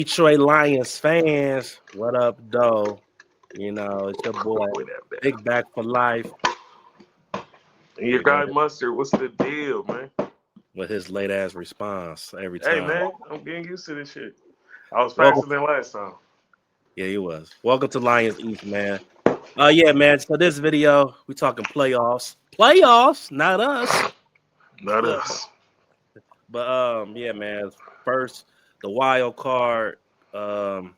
Detroit Lions fans, what up, though? It's your boy, With that bad. Big Back for Life. And your You know, guy Mustard, what's the deal, man? with his late ass response every Hey, time. man, I'm getting used to this shit. I was Welcome, faster than last time. yeah, he was. Welcome to Lions Eatz, man. Yeah, man. So this video, we talking playoffs, not us. Not Uh, us. but yeah, man. First, the wild card um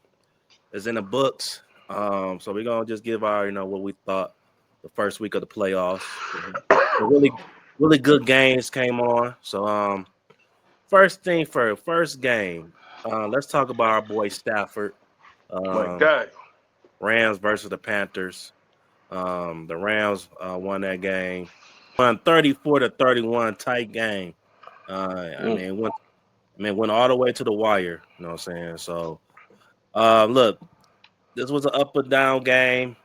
is in the books. So we're gonna just give our, what we thought the first week of the playoffs. The really good games came on. So first thing first, first game. Let's talk about our boy Stafford. My Um, guy. Rams versus the Panthers. The Rams won that game. Won 34-31, tight game. Mm. Went all the way to the wire. You know what I'm saying? So look, this was an up and down game.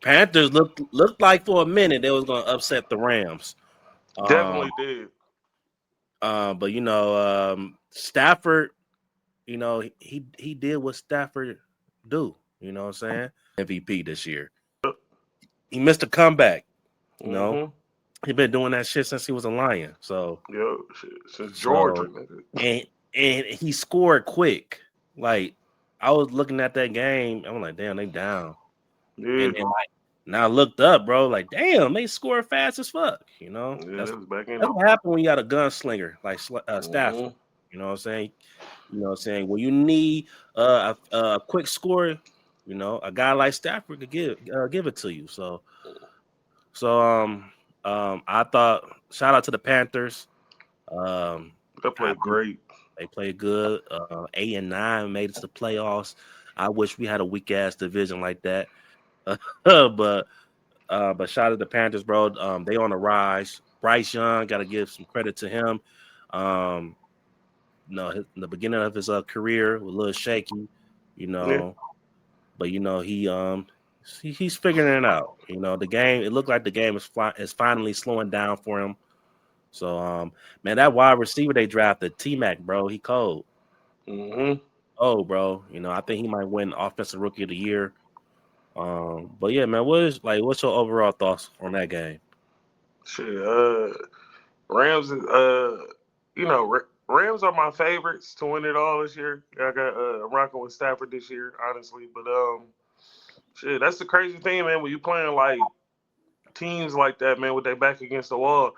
Panthers looked like for a minute they was gonna upset the Rams. Um, Definitely did. but Stafford, he did what Stafford do. You know what I'm saying? MVP this year. He missed a comeback. You know, Mm-hmm. he been doing that shit since he was a Lion. Yo, shit. Since Georgia, So nigga. and and he scored quick. Like I was looking at that game, I'm like, damn, they down. Yeah. And then like now I looked up, bro. Like, damn, they score fast as fuck. You know, Yeah, that's they was back in that's it. what happened when you got a gunslinger like Stafford. Mm-hmm. You know what I'm saying? You know what I'm saying? When you need a quick score, a guy like Stafford could give it to you. So I thought shout out to the Panthers. Um, They I played think great. they played good. 8-9 made it to the playoffs. I wish we had a weak ass division like that. but shout out to the Panthers, bro. They on the rise. Bryce Young, got to give some credit to him. Um, the beginning of his career was a little shaky, you Yeah. know, but he's figuring it out. The game. It looked like the game is finally slowing down for him. So man, that wide receiver they drafted, T Mac, bro, he cold. Mm-hmm. Oh, bro, I think he might win Offensive Rookie of the Year. But yeah, man, what's your overall thoughts on that game? Shit. Rams. Rams are my favorites to win it all this year. I got. I'm rocking with Stafford this year, honestly. But shit, that's the crazy thing, man. When you playing like teams like that, man, with their back against the wall,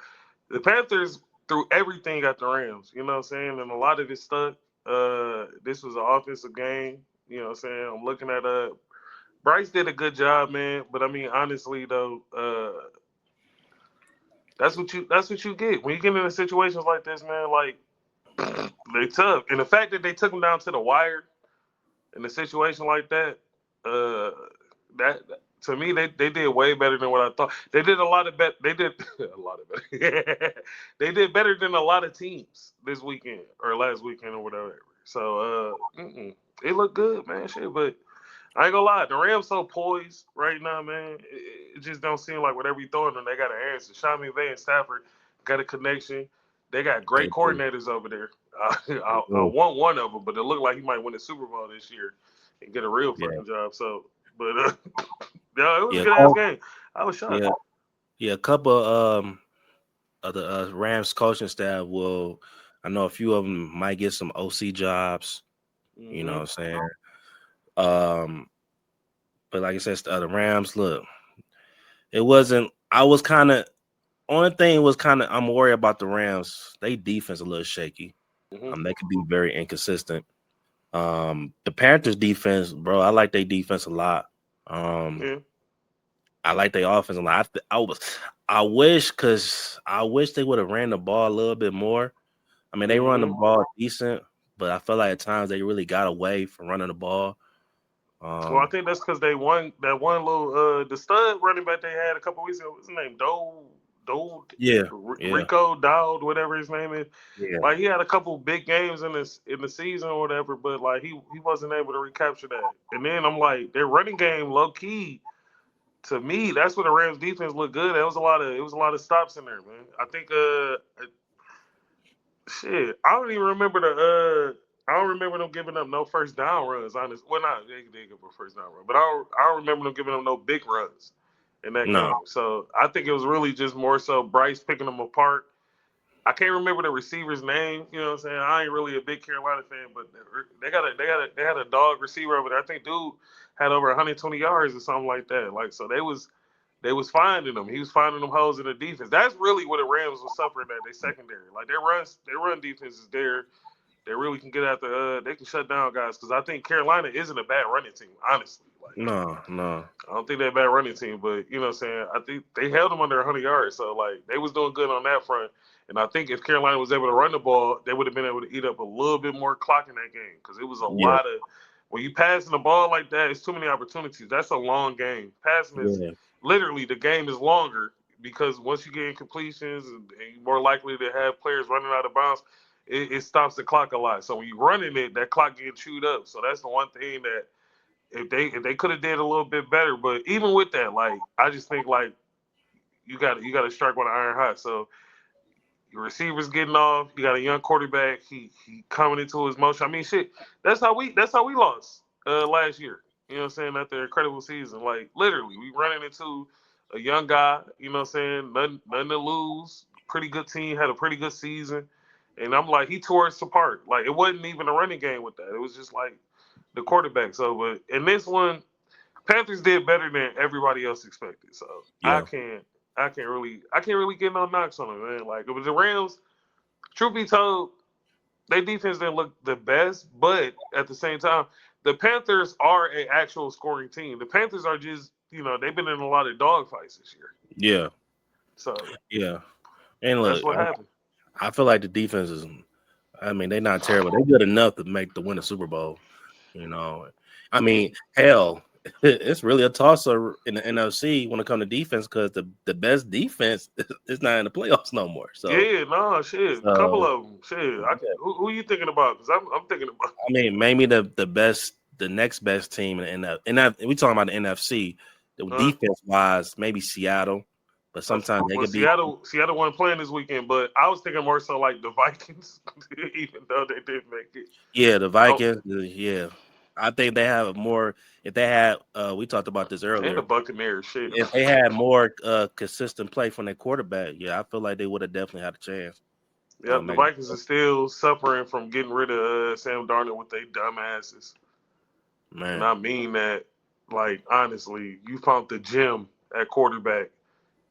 the Panthers threw everything at the Rams. You know what I'm saying? And a lot of it stuck. This was an offensive game. You know what I'm saying? I'm looking at Bryce did a good job, man. But I mean, honestly though, that's what you get when you get into situations like this, man. Like they tough, and the fact that they took him down to the wire in a situation like that, uh, that to me they did way better than what I thought. They did a lot of bet. They did a lot of better. They did better than a lot of teams this weekend or last weekend or whatever. So it looked good, man. Shit, but I ain't gonna lie, the Rams so poised right now, man. It just don't seem like whatever you throw at them, they got an answer. Sean McVay and Stafford got a connection. They got They great do. coordinators over there. They I do. want one of them, but it looked like he might win the Super Bowl this year and get a real Yeah, fucking job. So, but yeah, it was a yeah, good ass game. I was shocked. yeah, yeah. A couple of the Rams coaching staff will. I know a few of them might get some OC jobs. You know Hmm. what I'm saying? Um, but like I said, the Rams. Look, it wasn't. I was kind of only thing was kind of. I'm worried about the Rams. They defense a little shaky. Hmm. They could be very inconsistent. The Panthers defense, bro. I like their defense a lot. Um, Yeah. I like their offense a lot. I wish they would have ran the ball a little bit more. I mean, they run the Hmm. ball decent, but I feel like at times they really got away from running the ball. Well, I Um, think that's because they won that one little the stud running back they had a couple weeks ago. What's his name? Dole, yeah, yeah, Rico Dowd, whatever his name is. yeah. Like he had a couple big games in the season or whatever, but like he wasn't able to recapture that. And then I'm like, their running game, low key, to me, that's where the Rams defense looked good. It was a lot of stops in there, man. I think shit, I don't even remember I don't remember them giving up no first down runs. Honest, well, not they did give up a first down run, but I don't remember them giving up no big runs in that No. game. So I think it was really just more so Bryce picking them apart. I can't remember the receiver's name. You know what I'm saying? I ain't really a big Carolina fan, but they had a dog receiver over there. I think dude had over 120 yards or something like that. Like so they was finding them. He was finding them holes in the defense. That's really what the Rams was suffering at. They secondary, like their run defense is there. They really can get after. They can shut down guys because I think Carolina isn't a bad running team. Honestly, like No. I don't think they're a bad running team, but you know what I'm saying. I think they held them under 100 yards, so like they was doing good on that front. And I think if Carolina was able to run the ball, they would have been able to eat up a little bit more clock in that game because it was a Yeah. lot of when you passing the ball like that, it's too many opportunities. That's a long game. Passing is Yeah. literally the game is longer because once you get incompletions and you're more likely to have players running out of bounds, it stops the clock a lot. So when you're running it, that clock gets chewed up. So that's the one thing that if they could have did a little bit better, but even with that, like I just think like you got to strike when the iron hot. So your receivers getting off, you got a young quarterback, he coming into his motion. I mean shit, that's how we lost last year. You know what I'm saying? After an incredible season. Like literally, we running into a young guy, you know what I'm saying? Nothing to lose. Pretty good team, had a pretty good season. And I'm like, he tore us apart. Like it wasn't even a running game with that. It was just like the quarterback. So, but in this one, Panthers did better than everybody else expected. So I Yeah. can't, I can't really get no knocks on them, man. Like it was the Rams. Truth be told, their defense didn't look the best, but at the same time, the Panthers are an actual scoring team. The Panthers are just, they've been in a lot of dogfights this year. Yeah. So Yeah. And that's look, what happened. I feel like the defense is. I mean, they're not terrible. They're good enough to make the win a Super Bowl. You know, I mean, hell, it's really a tosser in the NFC when it comes to defense because the best defense is not in the playoffs no more. So, Yeah, no, shit. A couple so of them. Shit. yeah. Who you thinking about? Because I'm thinking about. I mean, maybe the next best team in the we talking about the NFC, the Huh? defense wise, maybe Seattle, but sometimes they Well, could be. Seattle wasn't playing this weekend, but I was thinking more so like the Vikings, even though they did make it. Yeah, the Oh, Vikings. Yeah, I think they have more. If they had, we talked about this and the earlier. Buccaneers, shit. If they had more consistent play from their quarterback, yeah, I feel like they would have definitely had a chance. Yep, the Maybe. Vikings are still suffering from getting rid of Sam Darnold with their dumbasses, and Man, I mean that. Like honestly, you found the gem at quarterback,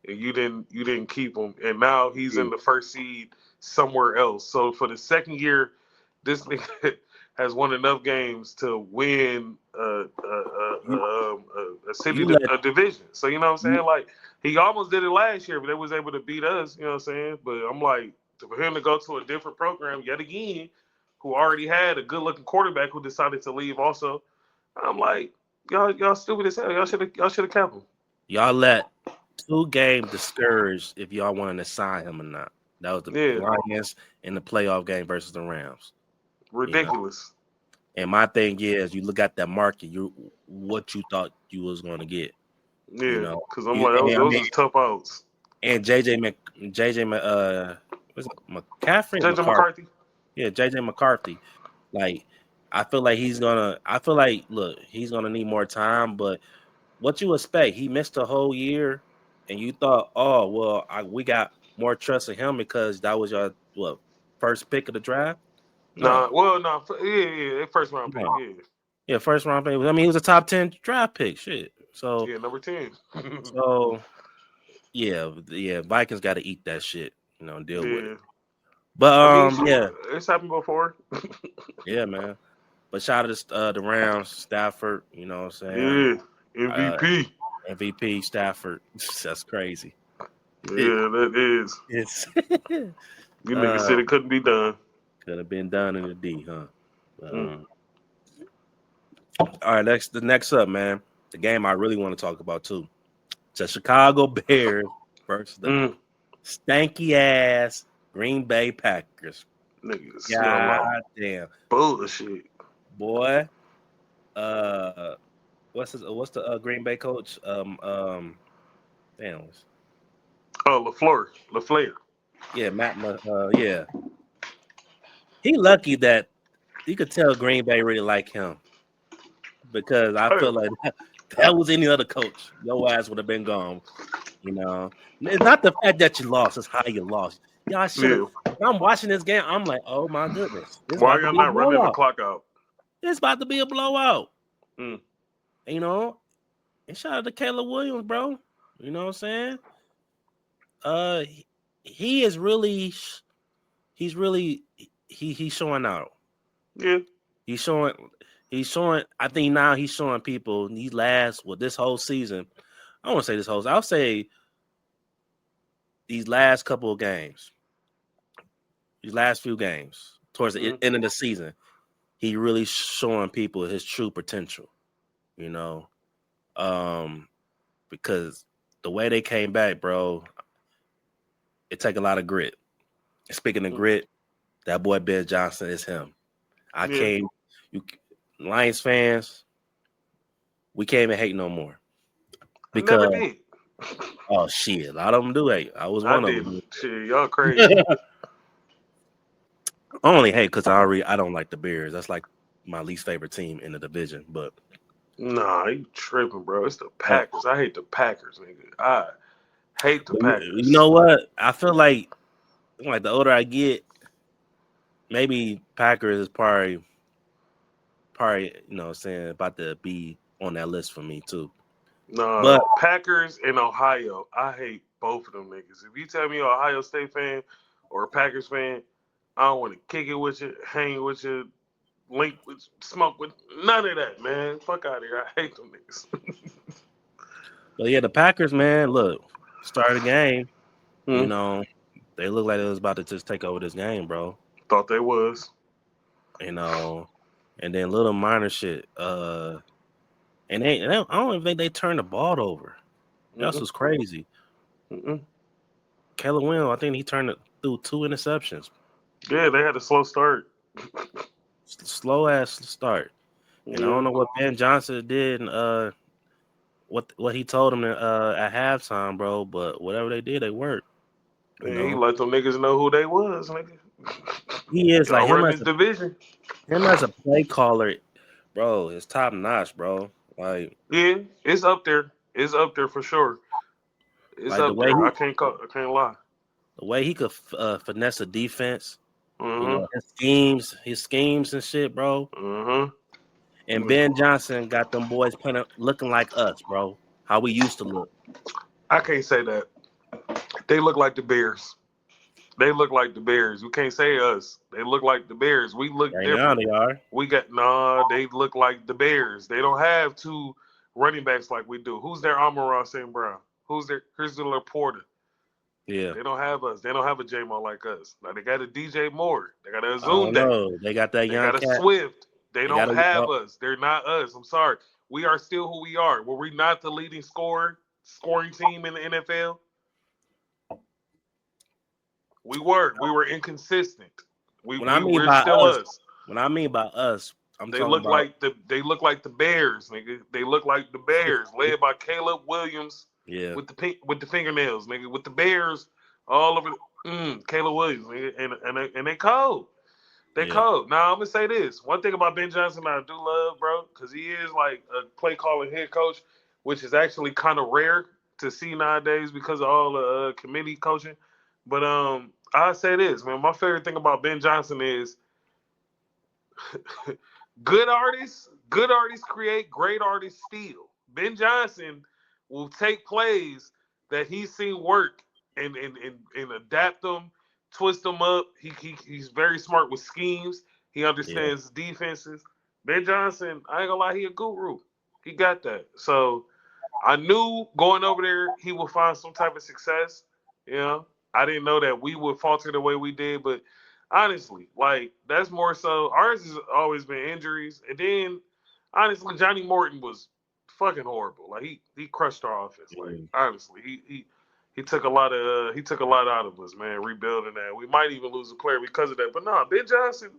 and you didn't keep him, and now he's in the first seed somewhere else. So for the second year, this nigga has won enough games to win you a city you let a division. So you know what I'm you, saying? Like he almost did it last year, but they was able to beat us. You know what I'm saying? But I'm like for him to go to a different program yet again, who already had a good looking quarterback who decided to leave. Also, I'm like y'all stupid as hell. Y'all should have kept him. y'all let 2 games discourage if y'all wanted to sign him or not. That was the Yeah, Lions in the playoff game versus the Rams. You know, ridiculous. and my thing is, you look at that market, you what you thought you was going to get. You Yeah, know, because I'm like, those, I those mean, is tough outs. and what's it, McCaffrey, JJ McCarthy. McCarthy. Yeah, JJ McCarthy. Like, I feel like he's gonna. I feel like look, he's gonna need more time. But what you expect? He missed a whole year, and you thought, oh well, we got more trust in him because that was your first pick of the draft. Nah, No, well, nah, yeah, first round pick, no. yeah, Yeah, first round pick. I mean, he was a top 10 draft pick. Shit. So, yeah, number 10. so yeah. Vikings got to eat that shit. And deal with it. Yeah, But I mean, shit, yeah, it's happened before. yeah, man. But shout out to the Rams, Stafford. You know what I'm saying? Yeah, Uh, MVP. MVP Stafford. That's crazy. It, Yeah, that is. it's You niggas said it couldn't be done. could have been done in the D, huh? But, Mm. all right, the next up, man. The game I really want to talk about too. The Chicago Bears versus the Mm. stanky ass Green Bay Packers. Niggas smell like God damn, bullshit. boy. What's the Green Bay coach? Damn. Oh, LaFleur. Yeah, yeah. He lucky that you could tell Green Bay really like him because I Hey, feel like that was any other coach, your ass would have been gone. You know, it's not the fact that you lost; it's how you lost. Y'all should have. yeah. I'm watching this game. I'm like, oh my goodness, it's Why about to y'all be a not running the blowout. clock out? It's about to be a blowout. Mm. You know, and shout out to Caleb Williams, bro. You know what I'm saying? Uh, he is really, he's really, he's showing out. Yeah. He's showing, he's showing. I think now he's showing people these last, this whole season. I don't want to say this whole. I'll say these last couple of games, these last few games towards the end of the season, he really showing people his true potential. You know, because the way they came back, bro, it take a lot of grit. Speaking of grit, that boy Ben Johnson is him. I Yeah. can't. You Lions fans, we can't even hate no more I never because did. oh shit, a lot of them do hate. I was I one of didn't. them. Shit, y'all crazy. I only hate because I don't like the Bears. That's like my least favorite team in the division. But Nah, you tripping, bro. It's the uh, Packers. I hate the Packers, nigga. I hate the you Packers. know what? I feel like the older I get, maybe Packers is probably saying about to be on that list for me too. Nah, But Packers and Ohio. I hate both of them niggas. If you tell me you're an Ohio State fan or a Packers fan, I don't want to kick it with you, hang with you, link with, smoke with, none of that, man. Fuck out of here. I hate them niggas. yeah, the Packers, man, look, start the game. You Hmm. know, they look like they was about to just take over this game, bro. Thought they was. You know, and then little minor shit. I don't even think they turned the ball over. That's Mm-mm. was crazy. Mm-mm. Caleb Williams, I think he turned it through 2 interceptions. Yeah, they had a slow start. Slow ass start. And I Yeah. don't know what Ben Johnson did and what he told him at halftime, bro. But whatever they did, they worked. You Man, he know, let them niggas know who they was, nigga. he is like Y'all run this division. him as a play caller, bro. It's top notch, bro. Yeah, it's up there. It's up there for sure. It's Like up there. I can't lie. the way he could finesse a defense. You Mm-hmm. know, his schemes and shit, bro. Mm-hmm. And Ben Johnson got them boys playing looking like us, bro. How we used to look. I can't say that. They look like the Bears. They look like the Bears. You can't say us. They look like the Bears. We look Right now different. they are. They look like the Bears. They don't have two running backs like we do. Who's their Amon St. Brown? Who's their Christian Laporta? Yeah. They don't have us. They don't have a J-Mo like us. Now they got a DJ Moore. They got a I don't Zunde. know. They got that They young got a cat. Swift. They They got don't a have us. They're not us. I'm sorry. We are still who we are. Were we not the leading scoring team in the NFL? We were. We were inconsistent. when I mean We're by still us, us. I'm They talking look about like the Bears, nigga. They look like the Bears, led by Caleb Williams yeah, with the fingernails, nigga. With the Bears all over. Caleb Williams, nigga, and they cold. They yeah, cold. Now I'm gonna say this. One thing about Ben Johnson I do love, bro, because he is like a play calling head coach, which is actually kind of rare to see nowadays because of all the committee coaching. But I say this, man. My favorite thing about Ben Johnson is good artists create, great artists steal. Ben Johnson will take plays that he's seen work and adapt them, twist them up. He's very smart with schemes. He yeah. understands defenses. Ben Johnson, I ain't gonna lie, he a guru. He got that. So I knew going over there he would find some type of success. You know, I didn't know that we would falter the way we did, but honestly, like that's more so. Ours has always been injuries, and then honestly, Johnny Morton was fucking horrible. Like he crushed our offense. Like Yeah. honestly, he took a lot of he took a lot out of us, man. Rebuilding that, we might even lose a player because of that. But nah, Ben Johnson,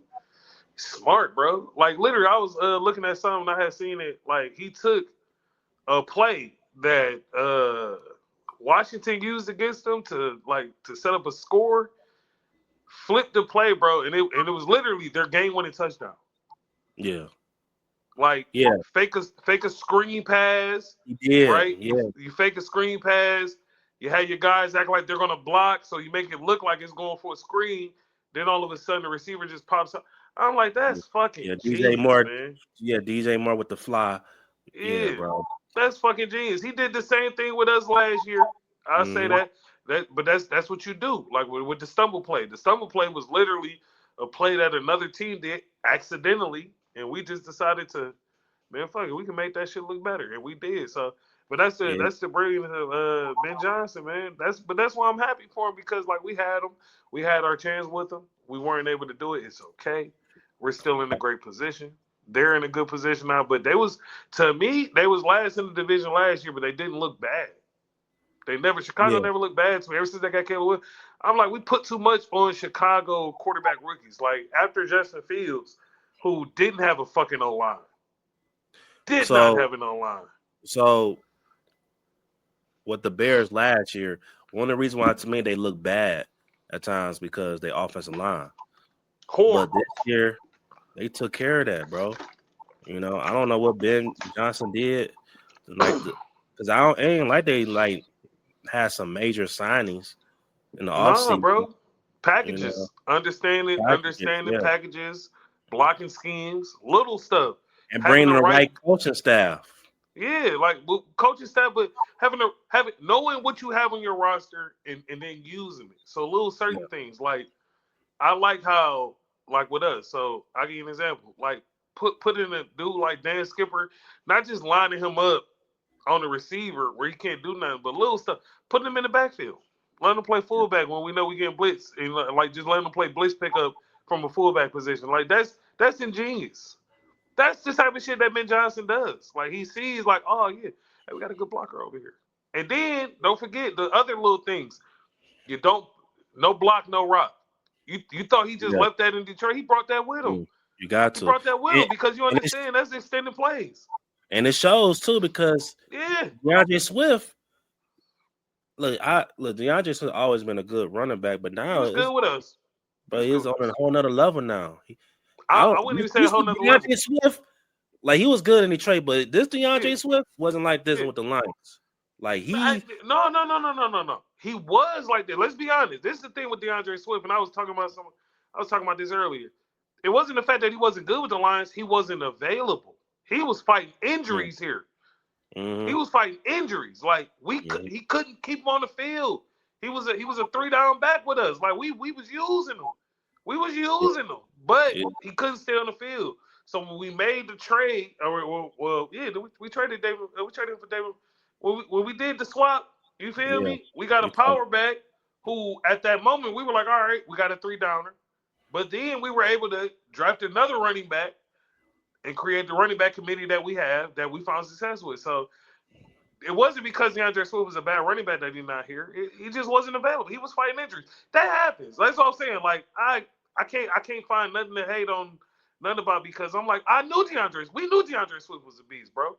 smart, bro. Like literally, I was looking at something I had seen it. Like he took a play that Washington used against them to set up a score, flipped the play, bro, and it was literally their game winning touchdown. Yeah. Like Yeah. fake a screen pass, He did. right? Yeah. You fake a screen pass. You have your guys act like they're gonna block, so you make it look like it's going for a screen. Then all of a sudden the receiver just pops up. I'm like, that's Yeah. fucking DJ genius, Moore. man. Yeah. DJ Moore with the fly. Yeah, Yeah, bro. that's fucking genius. He did the same thing with us last year. I say Mm-hmm. that. But that's what you do. Like with the stumble play. The stumble play was literally a play that another team did accidentally, and we just decided to, man, fuck it, we can make that shit look better, and we did. So, but Yeah. that's the brilliance of Ben Johnson, man. That's why I'm happy for him because like we had our chance with him. We weren't able to do it. It's okay. We're still in a great position. They're in a good position now, but they was to me they was last in the division last year, but they didn't look bad. Chicago Yeah. never looked bad to me ever since they got Caleb Williams. I'm like, we put too much on Chicago quarterback rookies. Like after Justin Fields, who didn't have a fucking O line, did not So have an O line. so with the Bears last year, one of the reasons why to me they look bad at times because they offensive line. But Horrible. this year they took care of that, bro. You know, I don't know what Ben Johnson did, like because I don't it ain't like they like had some major signings in the Nah, offseason, bro. you know, Packages, packages, understanding yeah, packages, blocking schemes, little stuff. and Having bringing the the right, right coaching staff. yeah, like coaching staff, but having knowing what you have on your roster and then using it. So little Yeah, certain things like I like how like with us. So I'll give you an example. Like put in a dude like Dan Skipper, not just lining him up on the receiver where he can't do nothing, but little stuff. Putting him in the backfield. Let him play fullback when we know we getting blitz, and like just let him play blitz pickup from a fullback position. Like that's ingenious. That's the type of shit that Ben Johnson does. Like he sees, like, oh yeah, hey, we got a good blocker over here. And then don't forget the other little things. You don't no block, no rock. You thought he just yeah, left that in Detroit? He brought that with him. you got He to, brought that with and, him because you and it's understand that's extended plays. and it shows too because Yeah, DeAndre Swift. Look. DeAndre Swift always been a good running back, but he now was good with us. He was he's good on with a us. whole nother level now. I don't I wouldn't even say a used whole to nother level. DeAndre Swift. Like he was good in Detroit, but this Yeah, DeAndre Swift wasn't like this yeah. with the Lions. Like No. He was like that. Let's be honest. This is the thing with DeAndre Swift, and I was talking about this earlier. It wasn't the fact that he wasn't good with the Lions. He wasn't available. He was fighting injuries here. He mm-hmm. was fighting injuries. Like Yeah, he couldn't keep him on the field. He was a 3 down back with us. Like we was using him. We was yeah, using him, but yeah, he couldn't stay on the field. So when we made the trade, yeah, we traded David. We traded him for David. When we did the swap, you feel yeah. me? We got a You talk, power back who, at that moment, we were like, all right, we got a 3 downer. But then we were able to draft another running back and create the running back committee that we have that we found success with. So it wasn't because DeAndre Swift was a bad running back that he's not here. He just wasn't available. He was fighting injuries. That happens. That's what I'm saying. Like I can't find nothing to hate on nothing about because I'm like I knew DeAndre. We knew DeAndre Swift was a beast, bro.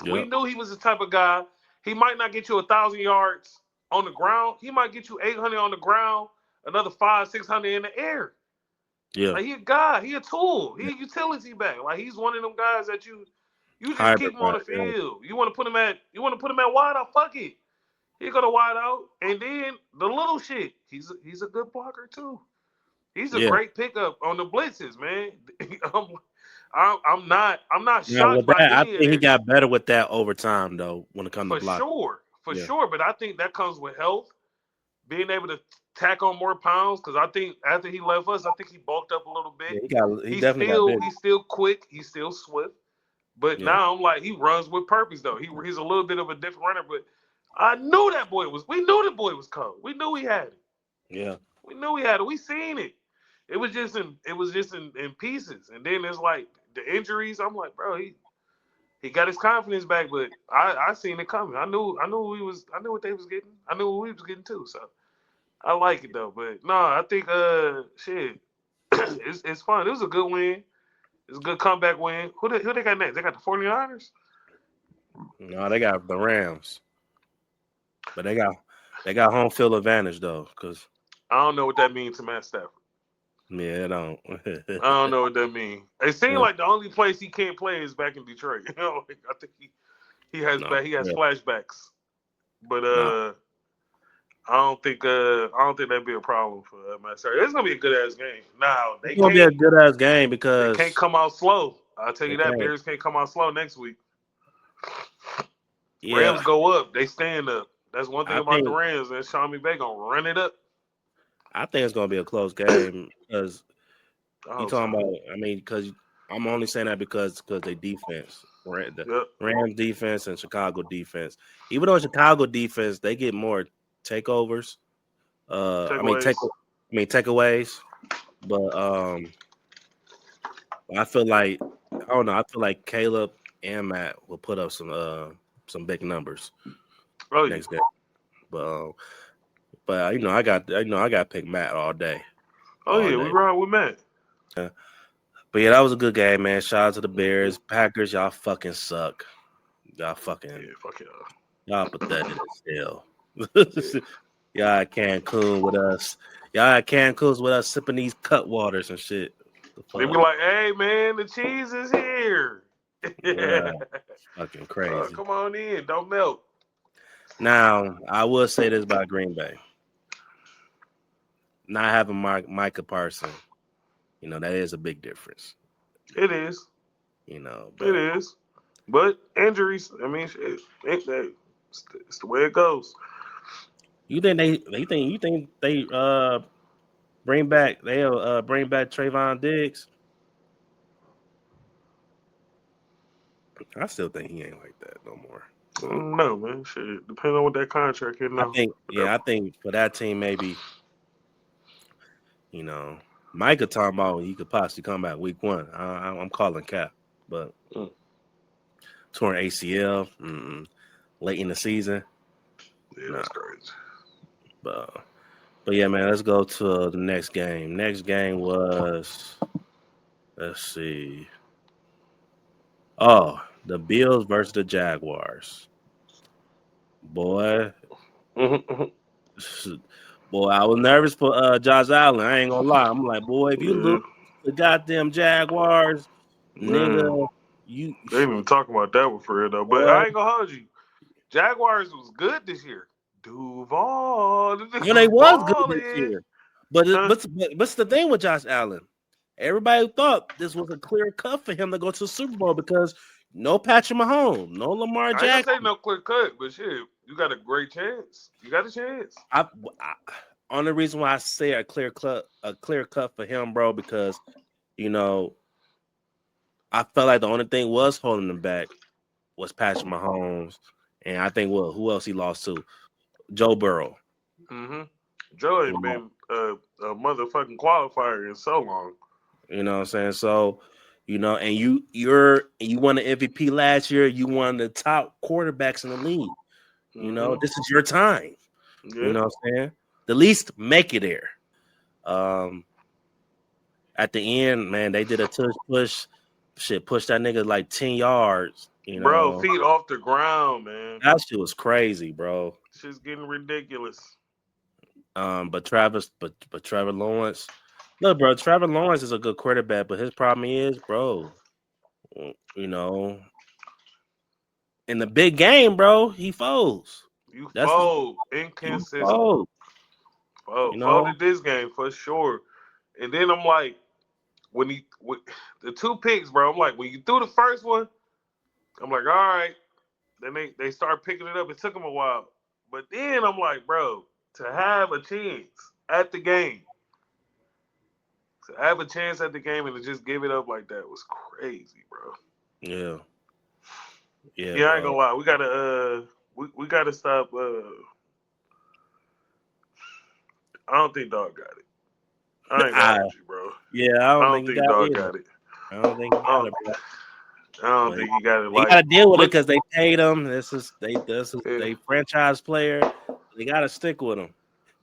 We yeah, knew he was the type of guy. He might not get you 1,000 yards on the ground. He might get you 800 on the ground, another 500-600 in the air. yeah, Like he a guy. He a tool. He yeah. a utility back. Like he's one of them guys that you just keep Hybrid, him on right? the Yeah, field. You want to put him at wide out. Fuck it. He go to wide out, and then the little shit. He's a good blocker too. He's a yeah. great pickup on the blitzes, man. I'm not Now shocked with by that, I any of think he this got better with that over time, though. When it comes to block, for yeah, sure. But I think that comes with health, being able to tack on more pounds. Because I think after he left us, I think he bulked up a little yeah. bit. He definitely got big. He's still quick. He's still swift. But Yeah, now I'm like, he runs with purpose though. He's a little bit of a different runner. But I knew that boy was. We knew the boy was cold. We knew he had it. yeah, We knew he had it. We seen it. It was just in pieces. And then there's like the injuries. I'm like, bro, he got his confidence back, but I seen it coming. I knew what they was getting. I knew what we was getting too. So I like it though. But no, I think shit. It's fun. It was a good win. It's a good comeback win. Who they got next? They got the 49ers? no, they got the Rams, but they got home field advantage though, because I don't know what that means to Matt Stafford. Yeah, I don't. I don't know what that means. It seems no, like the only place he can't play is back in Detroit. I think no, he has yeah, flashbacks, but no. I don't think that'd be a problem for Matt Sarr. It's gonna be a good ass game. Now It's gonna be a good ass game they can't because come out slow. I'll tell they you that can't. Bears can't come out slow next week. Rams Yeah, go up, they stand up. That's one thing I about the think Rams. And Sean McVay gonna run it up. I think it's gonna be a close game because I you hope talking so. about. I mean, because I'm only saying that because they defense, the Yep. Rams defense and Chicago defense. Even though Chicago defense, they get more takeovers. I mean Takeaways. takeaways. But I feel like I don't know. I feel like Caleb and Matt will put up some big numbers Oh yeah. next game. But I got to pick Matt all day, Oh all yeah. We day. ride with Matt. Yeah. But yeah, that was a good game, man. Shout out to the Bears, Packers. Y'all fucking suck. Y'all Yeah. fucking Fuck yeah. y'all pathetic as hell. Yeah. Y'all at Cancun with us. Y'all at Cancun's with us sipping these cut waters and shit. The They be fuck. like, "Hey man, the cheese is here." Yeah, fucking crazy. Come on in. Don't melt. Now, I will say this about Green Bay. Not having Micah Parsons, that is a big difference. It is. It But is. But injuries. I mean, it's the way it goes. you think they bring back Trayvon Diggs? I still think he ain't like that no more. No, man. Shit. Depending on what that contract is now. I think for that team maybe, you know, Micah talking about he could possibly come back week 1. I'm calling cap, but Mm. torn ACL late in the season. Yeah, Nah, that's crazy. but but yeah, man. Let's go to the next game. Next game was let's see. Oh, the Bills versus the Jaguars. Boy, Mm-hmm. boy, I was nervous for Josh Allen. I ain't gonna lie. I'm like, boy, if you Yeah, lose the goddamn Jaguars, man. nigga, you They ain't even talking about that one for real though. But boy. I ain't gonna hold you. Jaguars was good this year. Duval, this Yeah, they was was good this balling. year. But Huh? what's the thing with Josh Allen? Everybody thought this was a clear cut for him to go to the Super Bowl because no Patrick Mahomes, no Lamar I ain't gonna say Jackson. no clear cut, but shit, you got a great chance. You got a chance. I only reason why I say a clear cut for him, bro, because you know I felt like the only thing was holding him back was Patrick Mahomes, and I think who else he lost to? Joe Burrow. Mm-hmm. Joe You ain't know, been a motherfucking qualifier in so long. you know what I'm saying? So, and you won the MVP last year. You won the top quarterbacks in the league. Mm-hmm. This is your time. You Yeah. know what I'm saying? The least make it there. Um, at the end, man, they did a tush push. Shit, push that nigga like 10 yards. Bro, feet off the ground, man. That shit was crazy, bro. Shit's getting ridiculous. But Trevor Lawrence, look, bro, Trevor Lawrence is a good quarterback, but his problem is, bro, you know, in the big game, bro, he folds. You That's his fold. he Inconsistent. folds. Fold. You know, Folded this game for sure. And then I'm like, when the two picks, bro, I'm like, when you threw the first one, I'm like, all right. Then they start picking it up. It took them a while. But then I'm like, bro, to have a chance at the game, and to just give it up like that was crazy, bro. yeah, yeah, Yeah, I ain't bro. gonna lie. We gotta stop. I don't think Dog got it. I ain't gonna I hold you, bro. Yeah, I I don't don't think he think got it Dog either. got it. I don't think he I got don't, it, bro. I don't But think he got it. they Like, got to deal with it look, because they paid him. This is yeah, they franchise player. They got to stick with him.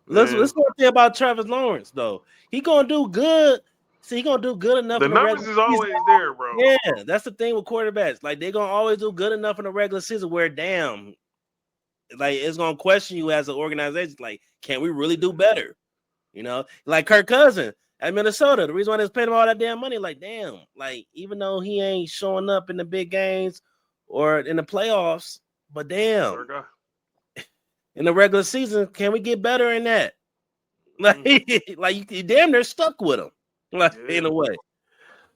man. Let's go see about Travis Lawrence though. He gonna do good. See, he gonna do good enough The in the numbers regular is season. always there, bro. Yeah, that's the thing with quarterbacks. Like they're gonna always do good enough in the regular season where damn, like it's gonna question you as an organization. Like, can we really do better? Like Kirk Cousins. at Minnesota. The reason why they was paying him all that damn money, like damn, like even though he ain't showing up in the big games or in the playoffs, but damn, in the regular season, can we get better in that? Like, like you damn near stuck with him, like in a way.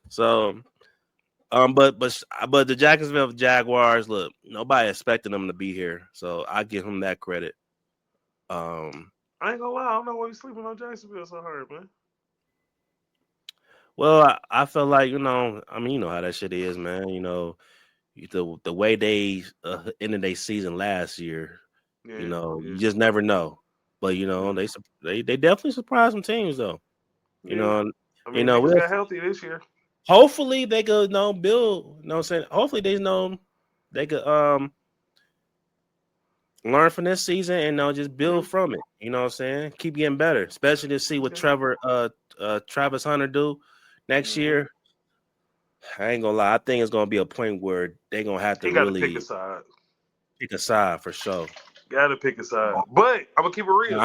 So, but the Jacksonville Jaguars, look, nobody expected them to be here, so I give him that credit. I ain't gonna lie, I don't know why you sleeping on Jacksonville so hard, man. Well, I feel like you know how that shit is, man. You know, the way they ended their season last year, you just never know. But they definitely surprised some teams though. You know, I mean, niggas got healthy this year. Hopefully they could build. You know what I'm saying? Hopefully they could learn from this season and just build from it. You know what I'm saying? Keep getting better, especially to see what Travis Hunter do next year. I ain't gonna lie. I think it's gonna be a point where they're gonna have to really pick a side. Pick a side for sure. Gotta pick a side. But I'm gonna keep it real.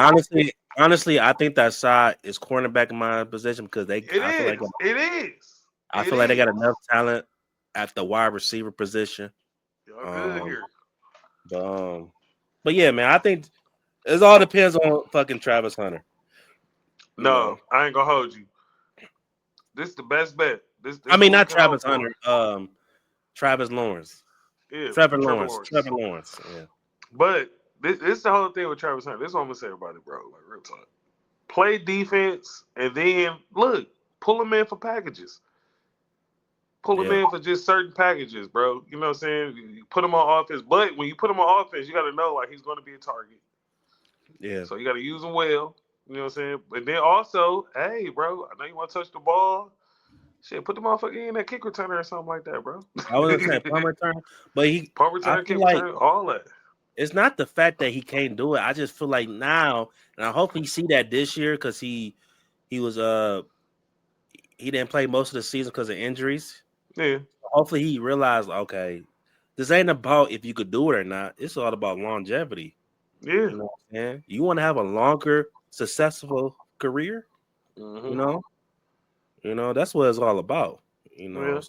Honestly, I think that side is cornerback in my position because I feel like they got enough talent at the wide receiver position. Y'all good here. But yeah, man, I think it all depends on fucking Travis Hunter. No, I ain't gonna hold you. This is the best bet. This I mean, not Travis Hunter. Travis Lawrence. Yeah, Trevor Lawrence. Yeah. But this is the whole thing with Travis Hunter. This is what I'm gonna say about it, bro. Like real talk. Play defense and then look, pull him in for packages. Pull him in for just certain packages, bro. You know what I'm saying? You put him on offense, but when you put him on offense, you got to know like he's going to be a target. Yeah. So you got to use him well. You know what I'm saying? But then also, hey, bro, I know you want to touch the ball. Shit, put the motherfucker in that kick returner or something like that, bro. I wasn't saying punt return, but punt return, kick return, all that. It's not the fact that he can't do it. I just feel like now, and I hope he see that this year because he was he didn't play most of the season because of injuries. Yeah. Hopefully he realized, okay, this ain't about if you could do it or not. It's all about longevity. Yeah. You know what I'm saying? You want to have a longer, successful career. Mm-hmm. You know, that's what it's all about. So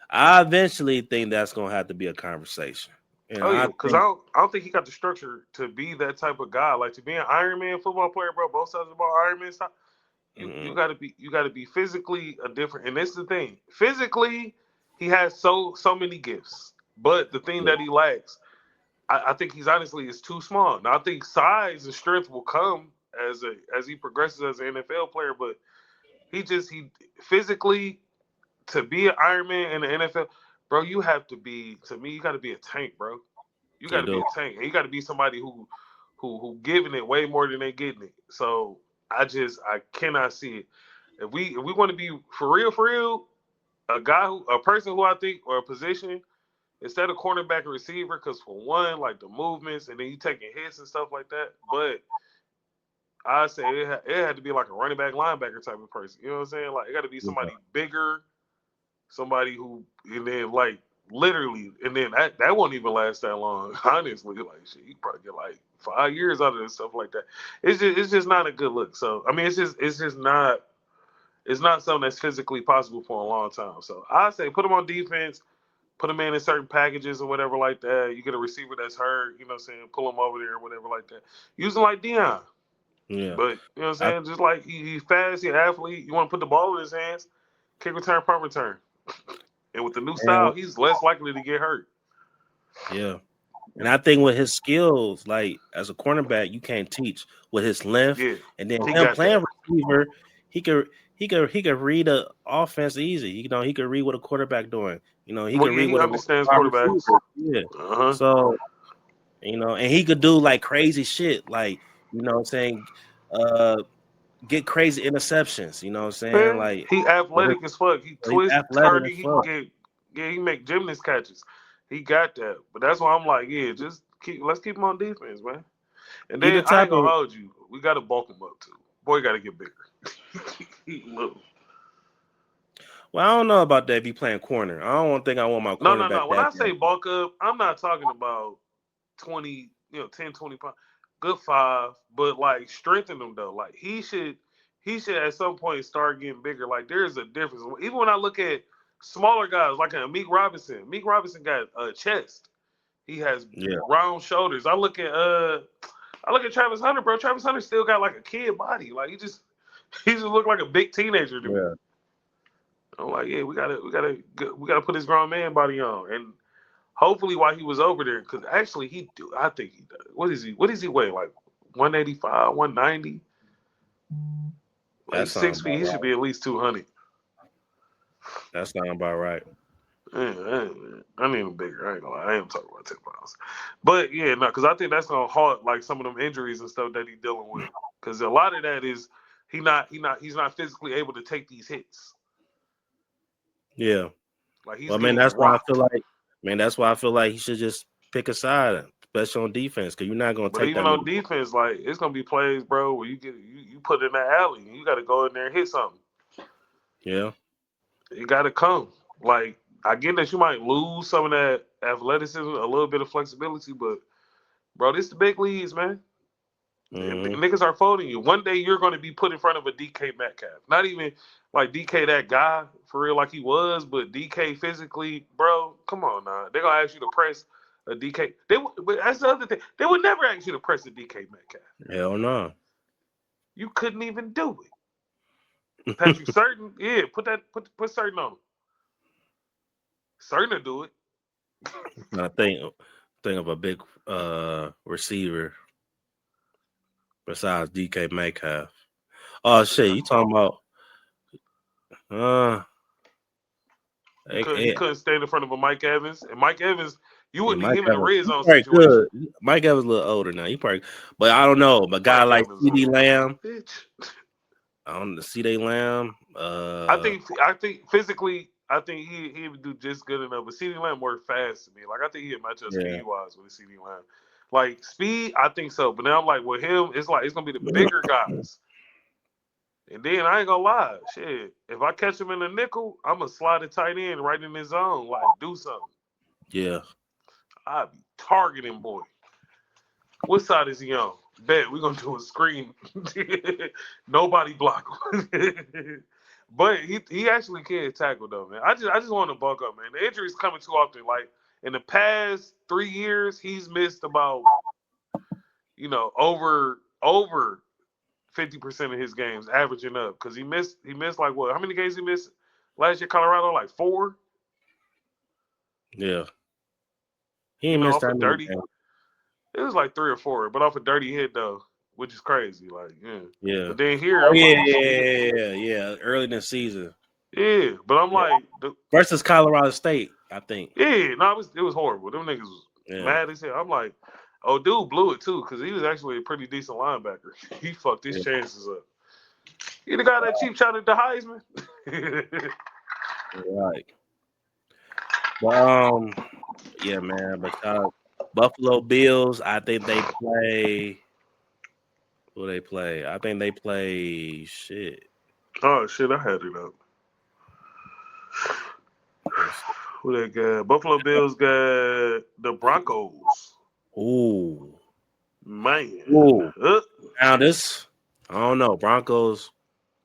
I eventually think that's gonna have to be a conversation. Because I don't think he got the structure to be that type of guy. Like to be an Iron Man football player, bro. Both sides of the ball, Iron Man style. You gotta be physically a different. And this is the thing. Physically, he has so many gifts. But the thing that he lacks, I think he's honestly is too small. Now I think size and strength will come as he progresses as an NFL player. But he physically to be an Iron Man in the NFL, bro, you have to be. To me, you got to be a tank, bro. You got to be a tank, and you got to be somebody who giving it way more than they getting it. So I cannot see it. If we want to be for real, a person who I think or a position instead of cornerback and receiver, because for one, like the movements and then you taking hits and stuff like that. But I say it had to be like a running back, linebacker type of person. You know what I'm saying? Like it got to be somebody bigger, somebody who, and then like literally, and then that won't even last that long. Honestly, like shit, you probably get like 5 years out of this stuff like that. It's just not a good look. So I mean, it's just not. It's not something that's physically possible for a long time. So I say put them on defense, put them in certain packages or whatever like that. You get a receiver that's hurt, you know what I'm saying? Pull them over there or whatever like that. Use them like Deion. Yeah. But, you know what I'm saying? Just like he's fast, he's an athlete. You want to put the ball in his hands, kick return, punt return. And with the new style, he's less likely to get hurt. Yeah. And I think with his skills, like as a cornerback, you can't teach with his length. Yeah. And then him playing receiver, he could read the offense easy. He could read what a quarterback doing. He could read what understands quarterbacks. Yeah. Uh-huh. So, and he could do like crazy shit, like what I'm saying, get crazy interceptions. You know what I'm saying? Man, like he athletic as fuck. He twists, turns, he make gymnast catches. He got that. But that's why I'm like, let's keep him on defense, man. And then I ain't gonna hold you. We gotta bulk him up too. Boy gotta get bigger. He little. Well, I don't know about that if you playing corner. I don't think I want my cornerback. No. When I say bulk up, I'm not talking about 10, 20 pounds. Good 5, but like strengthen him though. Like he should he should at some point start getting bigger. Like there's a difference. Even when I look at smaller guys like a Meek Robinson got a chest. He has Yeah. round shoulders. I look at Travis Hunter, bro. Travis Hunter still got like a kid body. Like he just looked like a big teenager to me. Yeah. I'm like, yeah, we gotta put his grown man body on, and hopefully while he was over there, because actually I think he does. What is he weigh? Like 185, 190? Like That he's sounds 6 feet. about He should be right. at least 200. That sounds about right. Yeah, I need him bigger. I ain't gonna lie. I ain't talking about 10 pounds. But yeah, no, because I think that's gonna halt like some of them injuries and stuff that he's dealing with. Because a lot of that is he's not physically able to take these hits. Yeah. Like he's Well, man, getting that's why I rocked. feel like, man, that's why I feel like he should just pick a side, especially on defense, because you're not gonna But take even that on many. defense, like it's gonna be plays, bro, where you put in that alley and you gotta go in there and hit something. Yeah. It gotta come. Like I get that you might lose some of that athleticism, a little bit of flexibility, but bro, this the big leagues, man. Mm-hmm. Niggas are folding you. One day you're going to be put in front of a DK Metcalf. Not even like DK that guy for real like he was, but DK physically, bro. Come on now. They're gonna ask you to press a DK. But that's the other thing. They would never ask you to press a DK Metcalf. Hell no. You couldn't even do it. Patrick Certain, yeah, put Certain on. Certain to do it. I think of a big receiver besides DK Metcalf. Oh shit, you talking about He yeah, couldn't stand in front of a Mike Evans, and Mike Evans, you wouldn't need Mike him in a Evans. red He zone probably situation. good. Mike Evans a little older now. He probably, but I don't know. But a guy Mike like Evans, CD Lamb, bitch. I don't know, CD Lamb. I think physically, I think he would do just good enough. But CeeDee Lamb worked fast to me. Like I think he'd match up Yeah. speed wise with CeeDee Lamb. Like speed, I think so. But now I'm like with him, it's gonna be the bigger guys. And then I ain't gonna lie, shit. If I catch him in the nickel, I'm gonna slide a tight end right in his zone. Like do something. Yeah. I'd be targeting boy. What side is he on? Bet we're gonna do a screen. Nobody block him. But he actually can tackle though, man. I just want to buck up, man. The injuries coming too often. Like in the past 3 years, he's missed about over 50% of his games, averaging up. Because he missed like what? How many games he missed last year? Colorado like 4. Yeah. He ain't missed Off a that many dirty. games. It was like 3 or 4, but off a dirty hit though, which is crazy. Like yeah. Yeah. But then here Oh I'm like, yeah. Early in the season. yeah. But I'm Yeah. like, Versus Colorado State, I think. yeah. No, it was horrible. Them niggas was Yeah. mad as hell. I'm like, oh, dude blew it too because he was actually a pretty decent linebacker. He fucked his Yeah. chances up. He the guy that cheap shot at the Heisman. Right. Yeah, man. But Buffalo Bills, I think they play. Who they play? I think they play shit. Oh shit, I had it up. Who they got? Buffalo Bills got the Broncos. Ooh. Man. Ooh. Now this, I don't know. Broncos,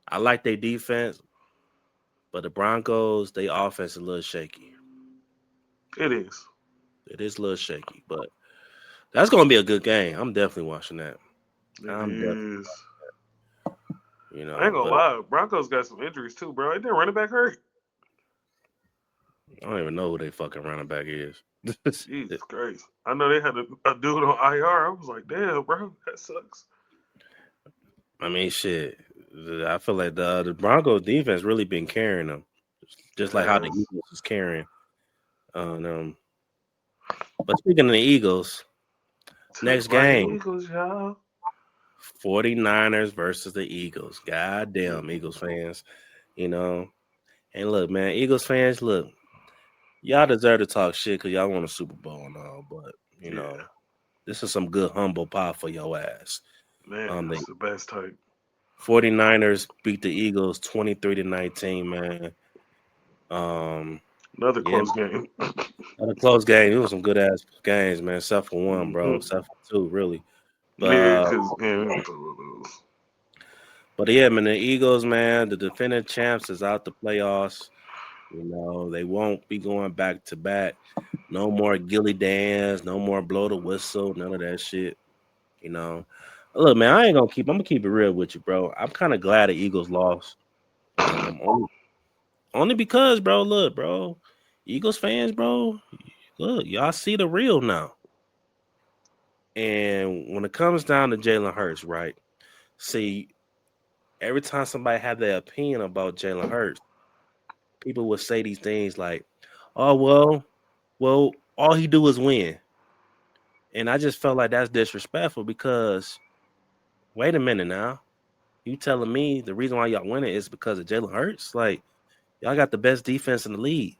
I like their defense, but the Broncos, they offense a little shaky. It is. It is a little shaky, but that's gonna be a good game. I'm definitely watching that. It is. I ain't gonna But lie. Broncos got some injuries too, bro. Ain't their running back hurt? I don't even know who they fucking running back is. Jesus Christ. I know they had a dude on IR. I was like, damn, bro, that sucks. I mean, shit. I feel like the Broncos defense really been carrying them, just like how the Eagles is carrying. But speaking of the Eagles, next game, Eagles, y'all. 49ers versus the Eagles. Goddamn, Eagles fans. And look, man, Eagles fans, look, y'all deserve to talk shit because y'all won a Super Bowl and all, but, this is some good humble pie for your ass. Man, that's the best type. 49ers beat the Eagles 23-19, man. Another close game. Another close game. It was some good ass games, man. Except for one, bro. Except for two, really. Yeah, But, because But yeah, man, the Eagles, man, the defending champs is out the playoffs. They won't be going back to back. No more Gilly dance, no more blow the whistle, none of that shit. You know. Look, man, I'm gonna keep it real with you, bro. I'm kind of glad the Eagles lost. Only because, bro, look, bro, Eagles fans, bro, look, y'all see the real now. And when it comes down to Jalen Hurts, right? See, every time somebody had their opinion about Jalen Hurts, people would say these things like, "Oh well, all he do is win," and I just felt like that's disrespectful because wait a minute now, you telling me the reason why y'all winning is because of Jalen Hurts? Like y'all got the best defense in the league.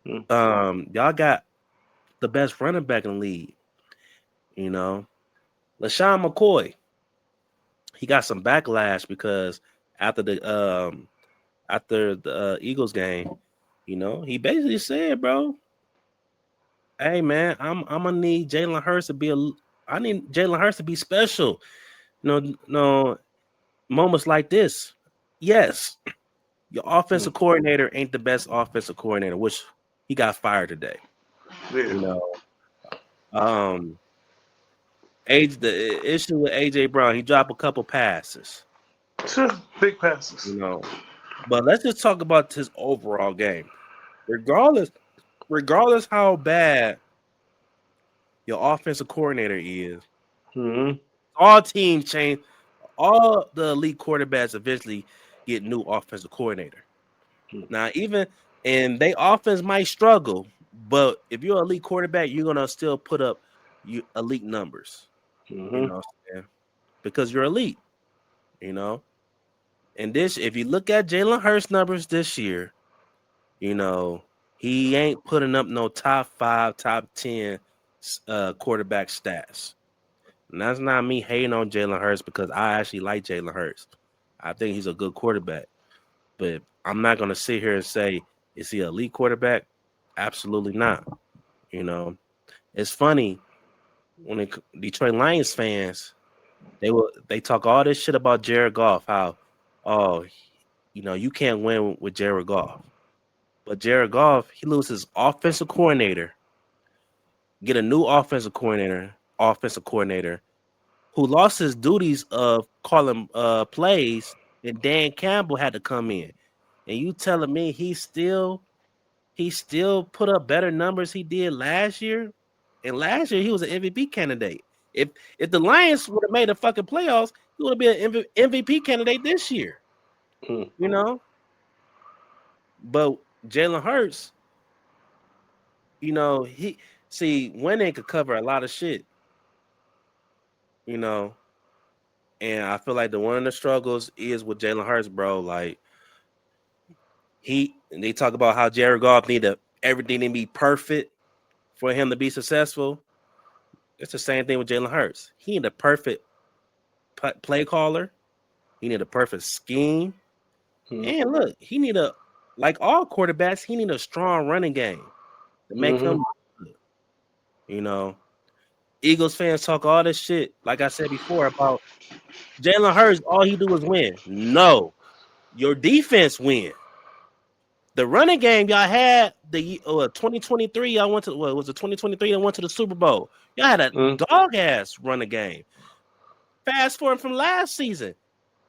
Y'all got the best running back in the league. LaShawn McCoy, he got some backlash because after the Eagles game, he basically said, "Bro, hey man, I'm gonna need Jalen Hurts to be I need Jalen Hurts to be special. No moments like this. Yes, your offensive coordinator ain't the best offensive coordinator, which he got fired today. Yeah. The issue with AJ Brown, he dropped a couple passes. Big passes. But let's just talk about his overall game. Regardless how bad your offensive coordinator is, all teams change. All the elite quarterbacks eventually get new offensive coordinator. Now, and they offense might struggle, but if you're an elite quarterback, you're gonna still put up elite numbers. Because you're elite. And if you look at Jalen Hurts numbers this year, he ain't putting up no top 5, top 10 quarterback stats. And that's not me hating on Jalen Hurts because I actually like Jalen Hurts. I think he's a good quarterback. But I'm not going to sit here and say, is he an elite quarterback? Absolutely not. It's funny when Detroit Lions fans, they talk all this shit about Jared Goff, how, you can't win with Jared Goff. But Jared Goff, he loses offensive coordinator, get a new offensive coordinator who lost his duties of calling plays, and Dan Campbell had to come in. And you telling me he still put up better numbers he did last year? And last year he was an MVP candidate. If the Lions would have made the fucking playoffs, he would have been an MVP candidate this year. But Jalen Hurts, winning could cover a lot of shit. And I feel like one of the struggles is with Jalen Hurts, bro. Like they talk about how Jared Goff needed everything to be perfect for him to be successful. It's the same thing with Jalen Hurts. He need a perfect play caller. He need a perfect scheme. And look, he need like all quarterbacks, he need a strong running game to make him good. Eagles fans talk all this shit, like I said before, about Jalen Hurts, all he do is win. No, your defense win. The running game y'all had the 2023. Y'all went to was it 2023? Y'all went to the Super Bowl. Y'all had a dog ass running game. Fast forward from last season,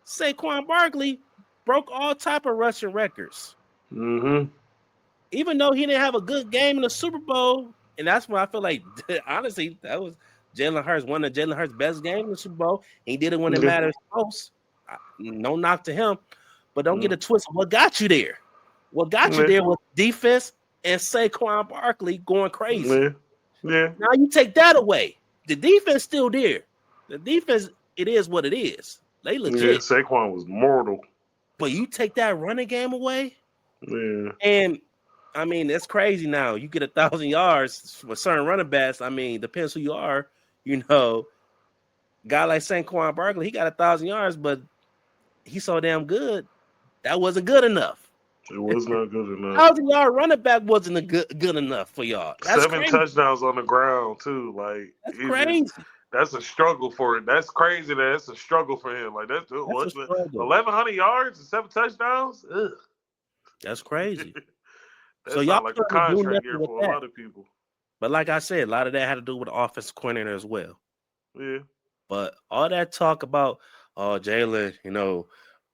Saquon Barkley broke all type of rushing records. Even though he didn't have a good game in the Super Bowl, and that's why I feel like honestly that was Jalen Hurts, one of Jalen Hurts' best games in the Super Bowl. He did it when it matters most. No knock to him, but don't get a twist. What got you there? What got you there was defense and Saquon Barkley going crazy. Yeah. Now you take that away. The defense still there. The defense, it is what it is. They legit. Yeah, Saquon was mortal. But you take that running game away. Yeah. And I mean, it's crazy now. You get 1,000 yards for certain running backs. I mean, depends who you are. Guy like Saquon Barkley, he got 1,000 yards, but he's so damn good. That wasn't good enough. It was not good enough. 1,000-yard running back wasn't good enough for y'all. That's 7 crazy. touchdowns on the ground too. Like that's crazy. That's a struggle for it. That's crazy. That's a struggle for him. Like that's That's a what struggle. 1,100 yards and 7 touchdowns. Ugh. That's crazy. So That y'all sounds like a couldn't do contract nothing year with for a that. lot of people. But like I said, a lot of that had to do with the offensive coordinator as well. Yeah. But all that talk about, oh, Jalen,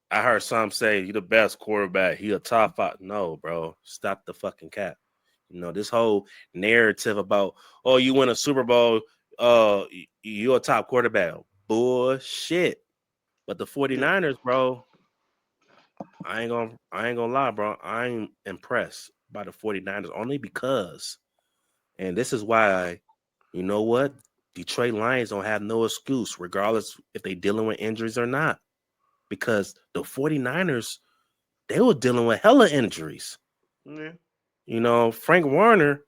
I heard some say he the best quarterback. He a top 5. No, bro. Stop the fucking cap. This whole narrative about, oh, you win a Super Bowl, you're a top quarterback. Bullshit. But the 49ers, bro, I ain't gonna lie, bro. I'm impressed by the 49ers only because, and this is why, you know what? Detroit Lions don't have no excuse, regardless if they dealing with injuries or not. Because the 49ers, they were dealing with hella injuries. Yeah. Frank Warner,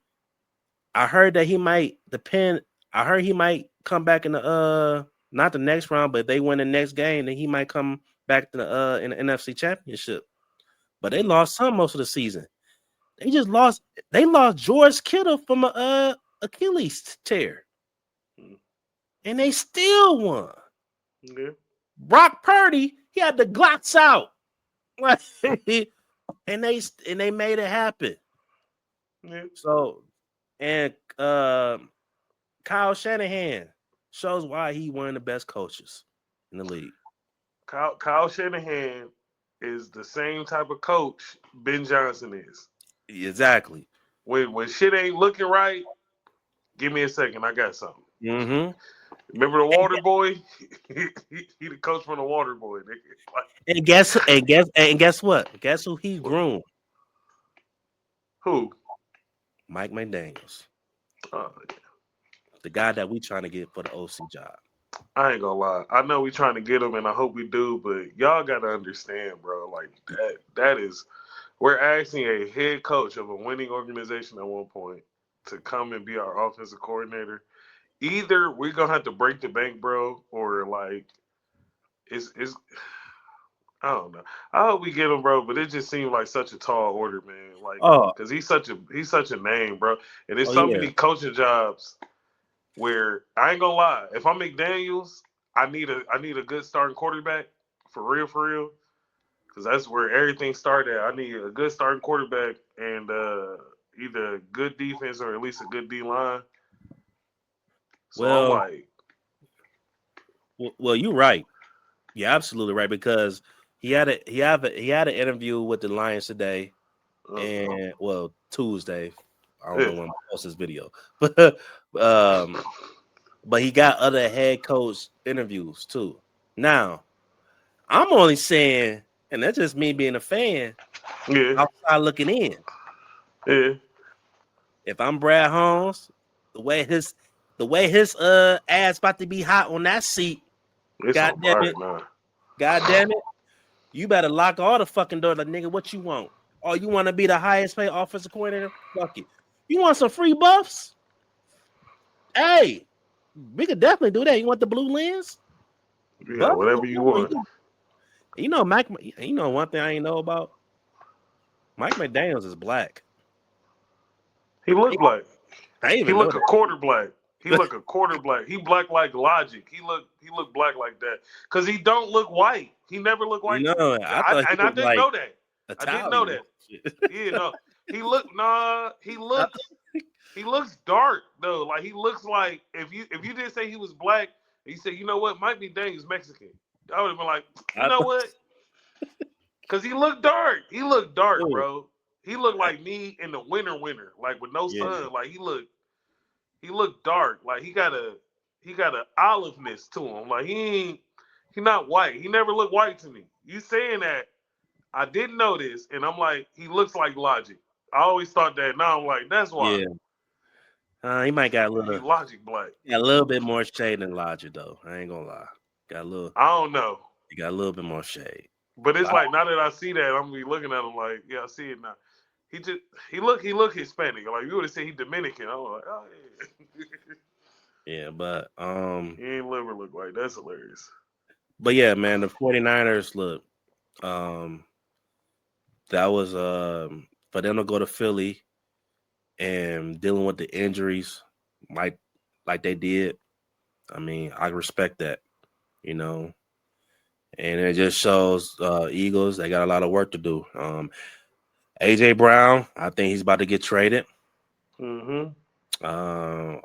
I heard that he might depend. I heard he might come back in the not the next round, but if they win the next game, then he might come back to the in the NFC Championship. But they lost some most of the season. They lost George Kittle from a Achilles tear. And they still won. Yeah. Brock Purdy, he had the Glocks out. and they made it happen. Yeah. So, and Kyle Shanahan shows why he one of the best coaches in the league. Kyle Shanahan is the same type of coach Ben Johnson is. Exactly. When shit ain't looking right, give me a second. I got something. Mm-hmm. Remember the Water Boy? he the coach from the Water Boy. And guess what? Guess who he groomed? Who? Mike McDaniels. Oh, yeah. The guy that we trying to get for the OC job. I ain't gonna lie. I know we trying to get him, and I hope we do. But y'all gotta understand, bro. Like that is, we're asking a head coach of a winning organization at one point to come and be our offensive coordinator. Either we're gonna have to break the bank, bro, or like it's I don't know. I hope we get him, bro. But it just seems like such a tall order, man. Like, Oh, cause he's such a name, bro. And there's oh so yeah. many coaching jobs where I ain't gonna lie. If I'm McDaniels, I need a good starting quarterback for real, because that's where everything started. I need a good starting quarterback and either a good defense or at least a good D line. So I'm Well, like, you're right. You're absolutely right because he had an interview with the Lions today, and Tuesday. I don't know when I post this video, but he got other head coach interviews too. Now, I'm only saying, and that's just me being a fan, outside looking in. Yeah. If I'm Brad Holmes, the way his ass about to be hot on that seat, God damn it, you better lock all the fucking doors. Like, nigga, what you want? Oh, you want to be the highest paid offensive coordinator? Fuck it. You want some free buffs? Hey, we could definitely do that. You want the blue lens? Yeah, whatever you want. Mike. One thing I ain't know about Mike McDaniels is black. He look black. I even he look know a that. quarter black. He look a quarter black. He black like Logic. He look black like that. Cause he don't look white. He never looked white to me. I didn't know that. Italian. I didn't know that. Yeah, no. He looks dark though. Like he looks like if you didn't say he was black, and you said, you know what, might be dang is Mexican. I would have been like, you know what? Cause he looked dark. He looked dark, bro. He looked like me in the winter, like with no sun. Like he looked dark. Like he got a oliveness to him. Like he not white. He never looked white to me. You saying that, I didn't know this, and I'm like, he looks like Logic. I always thought that. Now I'm like, that's why. Yeah. He might got a little Logic black. Got a little bit more shade than Logic though. I ain't gonna lie. Got a little. I don't know. He got a little bit more shade. But it's like now that I see that, I'm gonna be looking at him like, yeah, I see it now. He look Hispanic. Like you would have said he Dominican. I was like, oh yeah. Yeah, but he ain't never look like that's hilarious. But yeah, man, the 49ers look. That was for them to go to Philly and dealing with the injuries like they did. I mean, I respect that, you know, and it just shows Eagles they got a lot of work to do. AJ Brown, I think he's about to get traded. Mm-hmm. Uh,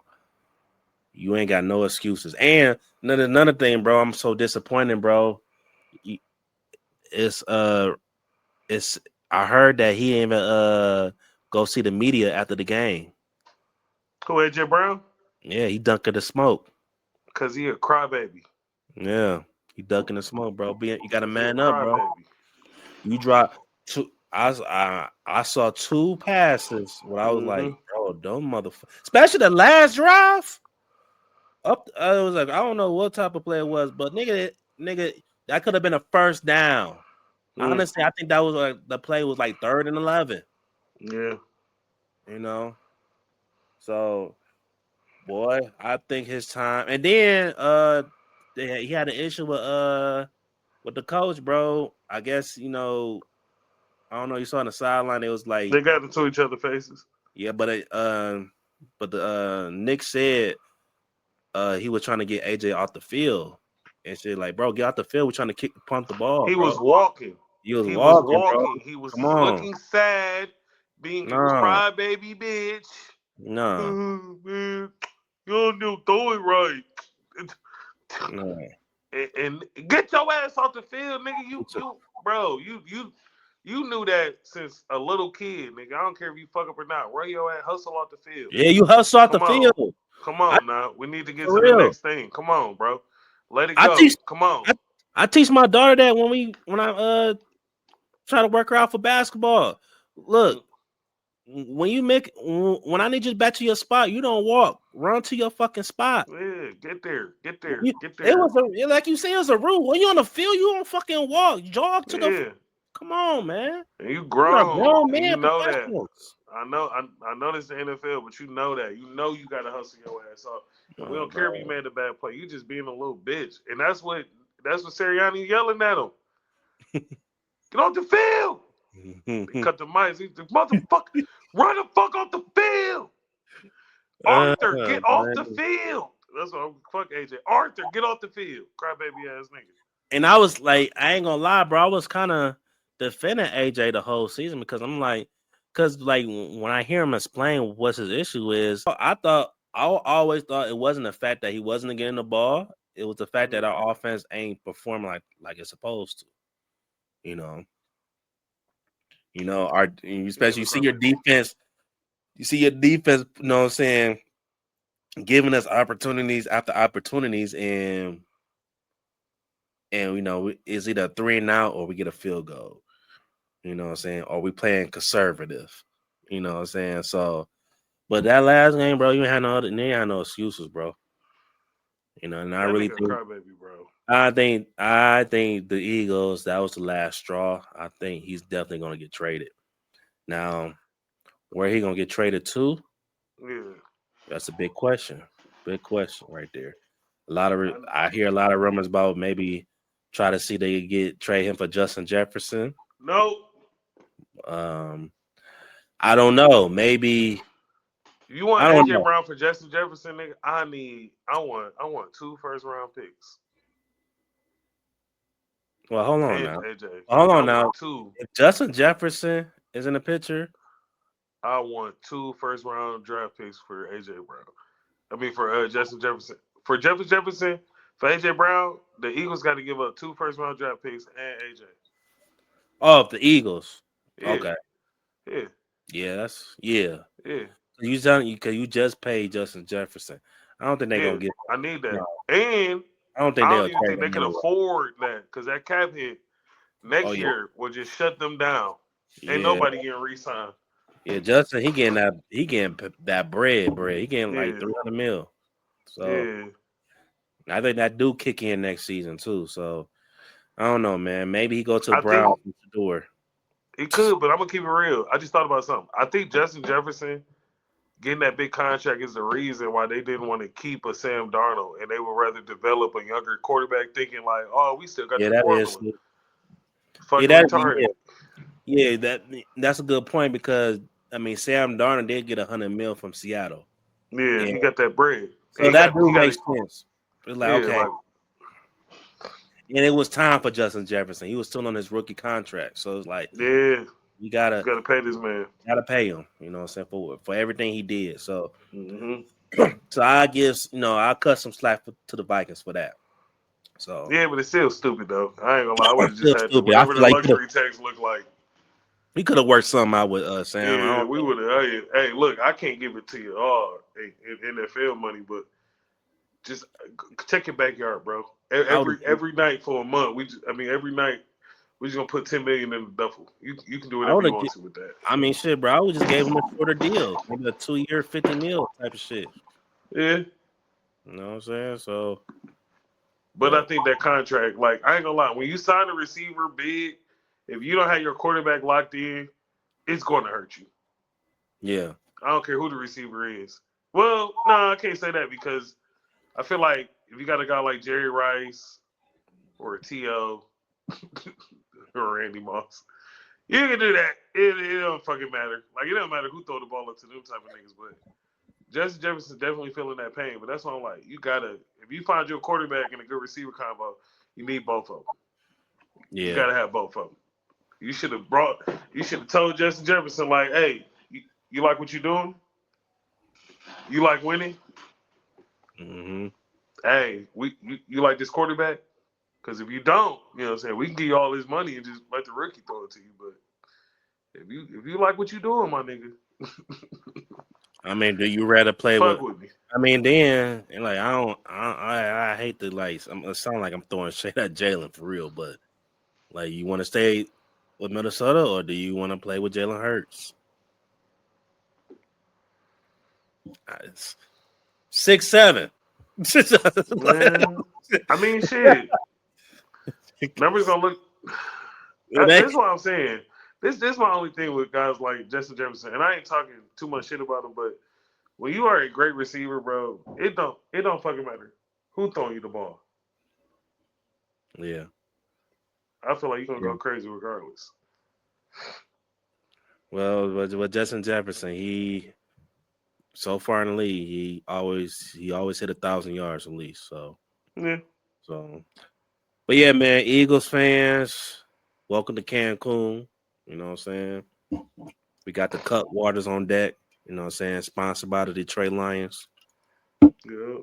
you ain't got no excuses. And another thing, bro, I'm so disappointed, bro. It's it's I heard that he didn't even go see the media after the game. Who, AJ Brown? Yeah, he dunking the smoke. Cause he a crybaby. Yeah, he dunking the smoke, bro. You got to Cause he a man up, bro. crybaby. You drop two. I saw two passes when I was like, Mm-hmm. bro, don't motherfucker. Especially the last drive. I was like, I don't know what type of play it was, but nigga, that could have been a first down. Mm. Honestly, I think that was like the play was like 3rd and 11. Yeah. You know, so boy, I think his time. And then he had an issue with the coach, bro. I guess I don't know. You saw on the sideline, it was like, They got into each other's faces. yeah, but the Nick said he was trying to get AJ off the field and shit. Like, bro, get out the field. We're trying to punt the ball, He bro. was walking. He was He was walking, bro. walking. He was Come on, looking sad, being a no, crybaby bitch. no, Man, you don't do throw it right. no. And get your ass off the field, nigga. You knew that since a little kid, nigga. I don't care if you fuck up or not. Run your ass, hustle off the field. Yeah, you hustle off the Come on. field. Come I on now. We need to get For to the real. next thing. Come on, bro. Let it I go. teach Come on. I, I teach my daughter that when I try to work her out for basketball. Look, when I need you back to your spot, you don't walk. Run to your fucking spot. Yeah, get there. Get there. Get It there. was like you say, it was a rule. When you on the field, you don't fucking walk. Jog to the. Yeah. Come on, man. And you We are grown. grown And you man know that. professionals. I know this is the NFL, but you know that. You know you gotta hustle your ass off. And we Oh, don't care if you bro. made a bad play. You just being a little bitch. And that's what Sirianni yelling at him. Get off the field. They cut the mics. He's the motherfucker. Run the fuck off the field. Arthur, get off the Man. field. That's what I'm fuck AJ. Arthur, get off the field. Crybaby ass nigga. And I was like, I ain't gonna lie, bro. I was kind of defending AJ the whole season because I'm like, because like when I hear him explain what his issue is, I always thought it wasn't the fact that he wasn't getting the ball. It was the fact that our offense ain't performing like it's supposed to. You know, especially you see your defense, you know what I'm saying, giving us opportunities after opportunities and it's either a 3 and out or we get a field goal. You know what I'm saying? Or we playing conservative. You know what I'm saying? So, but that last game, bro, you ain't had no excuses, bro. And I That really nigga think crybaby, bro. I think the Eagles, that was the last straw. I think he's definitely gonna get traded. Now, where he gonna get traded to? Yeah. That's a big question. Big question right there. I hear a lot of rumors about maybe try to see they trade him for Justin Jefferson. No. Um, I don't know. Maybe You want I don't AJ know. Brown for Justin Jefferson, nigga? I want 2 first-round picks. Well, hold on And now. AJ. Hold I on now. want two. If Justin Jefferson is in the picture, I want 2 first-round draft picks for AJ Brown. I mean for Justin Jefferson. For Justin Jefferson, for AJ Brown, the Eagles got to give up 2 first-round draft picks and AJ. oh, the Eagles. Yeah. Okay. Yeah. Yeah. Yeah. You telling you because you just paid Justin Jefferson. I don't think they're Yeah. gonna get. I need that. No, And I don't think I they'll don't even trade think they him can anyway. afford that because that cap hit Oh next yeah, year will just shut them down. Ain't yeah, nobody getting re-signed. yeah. Justin, he getting that bread. He getting like Yeah, 300 mil. So yeah. I think that do kick in next season too. So I don't know, man. Maybe he go to I think Brown door. he could, but I'm gonna keep it real. I just thought about something. I think Justin Jefferson getting that big contract is the reason why they didn't want to keep a Sam Darnold, and they would rather develop a younger quarterback, thinking like, "Oh, we still got Yeah, the that is. formula." Yeah, Fucking that retarded. yeah that's a good point because I mean Sam Darnold did get 100 mil from Seattle, Yeah, and he got that bread. And so that do he got make it. sense. It's like, Yeah, okay. like And it was time for Justin Jefferson. He was still on his rookie contract. So it's like yeah, you you gotta pay this man. gotta pay him, you know what I'm saying, for everything he did. So Hmm. so I give I cut some slack to the Vikings for that. So Yeah, but it's still stupid though. I ain't gonna lie. I would have just still had to stupid. I whatever feel the like luxury tax looked like. he could have worked something out with Sam. I Yeah, don't we think. would have. Hey, look, I can't give it to you all in NFL money, but just check your backyard, bro. I would. Every night for a month, every night we just gonna put 10 million in the duffel. You can do I whatever would you have. want to with that. I mean, shit, bro. I would just gave him a shorter deal, maybe a 2-year, 50 mil type of shit. Yeah, You know what I'm saying? So, but I but think that contract, like, I ain't gonna lie, when you sign a receiver big, if you don't have your quarterback locked in, it's going to hurt you. yeah, I don't care who the receiver is. Well, no, I can't say that because I feel like if you got a guy like Jerry Rice or a T.O. or Randy Moss, you can do that. It don't fucking matter. Like, it don't matter who throw the ball up to them type of niggas, but Justin Jefferson's definitely feeling that pain. But that's why I'm like, you gotta, if you find your quarterback and a good receiver combo, you need both of them. You yeah. gotta have both of them. You should have told Justin Jefferson, like, hey, you like what you're doing? You like winning? Mm-hmm. Hey, you like this quarterback? Because if you don't, you know what I'm saying, we can give you all this money and just let the rookie throw it to you. But if you like what you're doing, my nigga, I mean, do you rather play with? fuck with me. I mean, then and like I don't, I hate to like. It sound like I'm throwing shade at Jalen for real, but like, you want to stay with Minnesota or do you want to play with Jalen Hurts? It's 6'7". Man, I mean, shit. Numbers gonna look. It That's what I'm saying. This is my only thing with guys like Justin Jefferson, and I ain't talking too much shit about him, but when you are a great receiver, bro, it don't fucking matter who throwing you the ball. yeah. I feel like you're gonna Yeah. go crazy regardless. Well, with Justin Jefferson, he so far in the league, he always hit 1,000 yards at least. Yeah. So, but yeah, man, Eagles fans, welcome to Cancun. You know what I'm saying? We got the Cut Waters on deck. You know what I'm saying? Sponsored by the Detroit Lions. Yeah.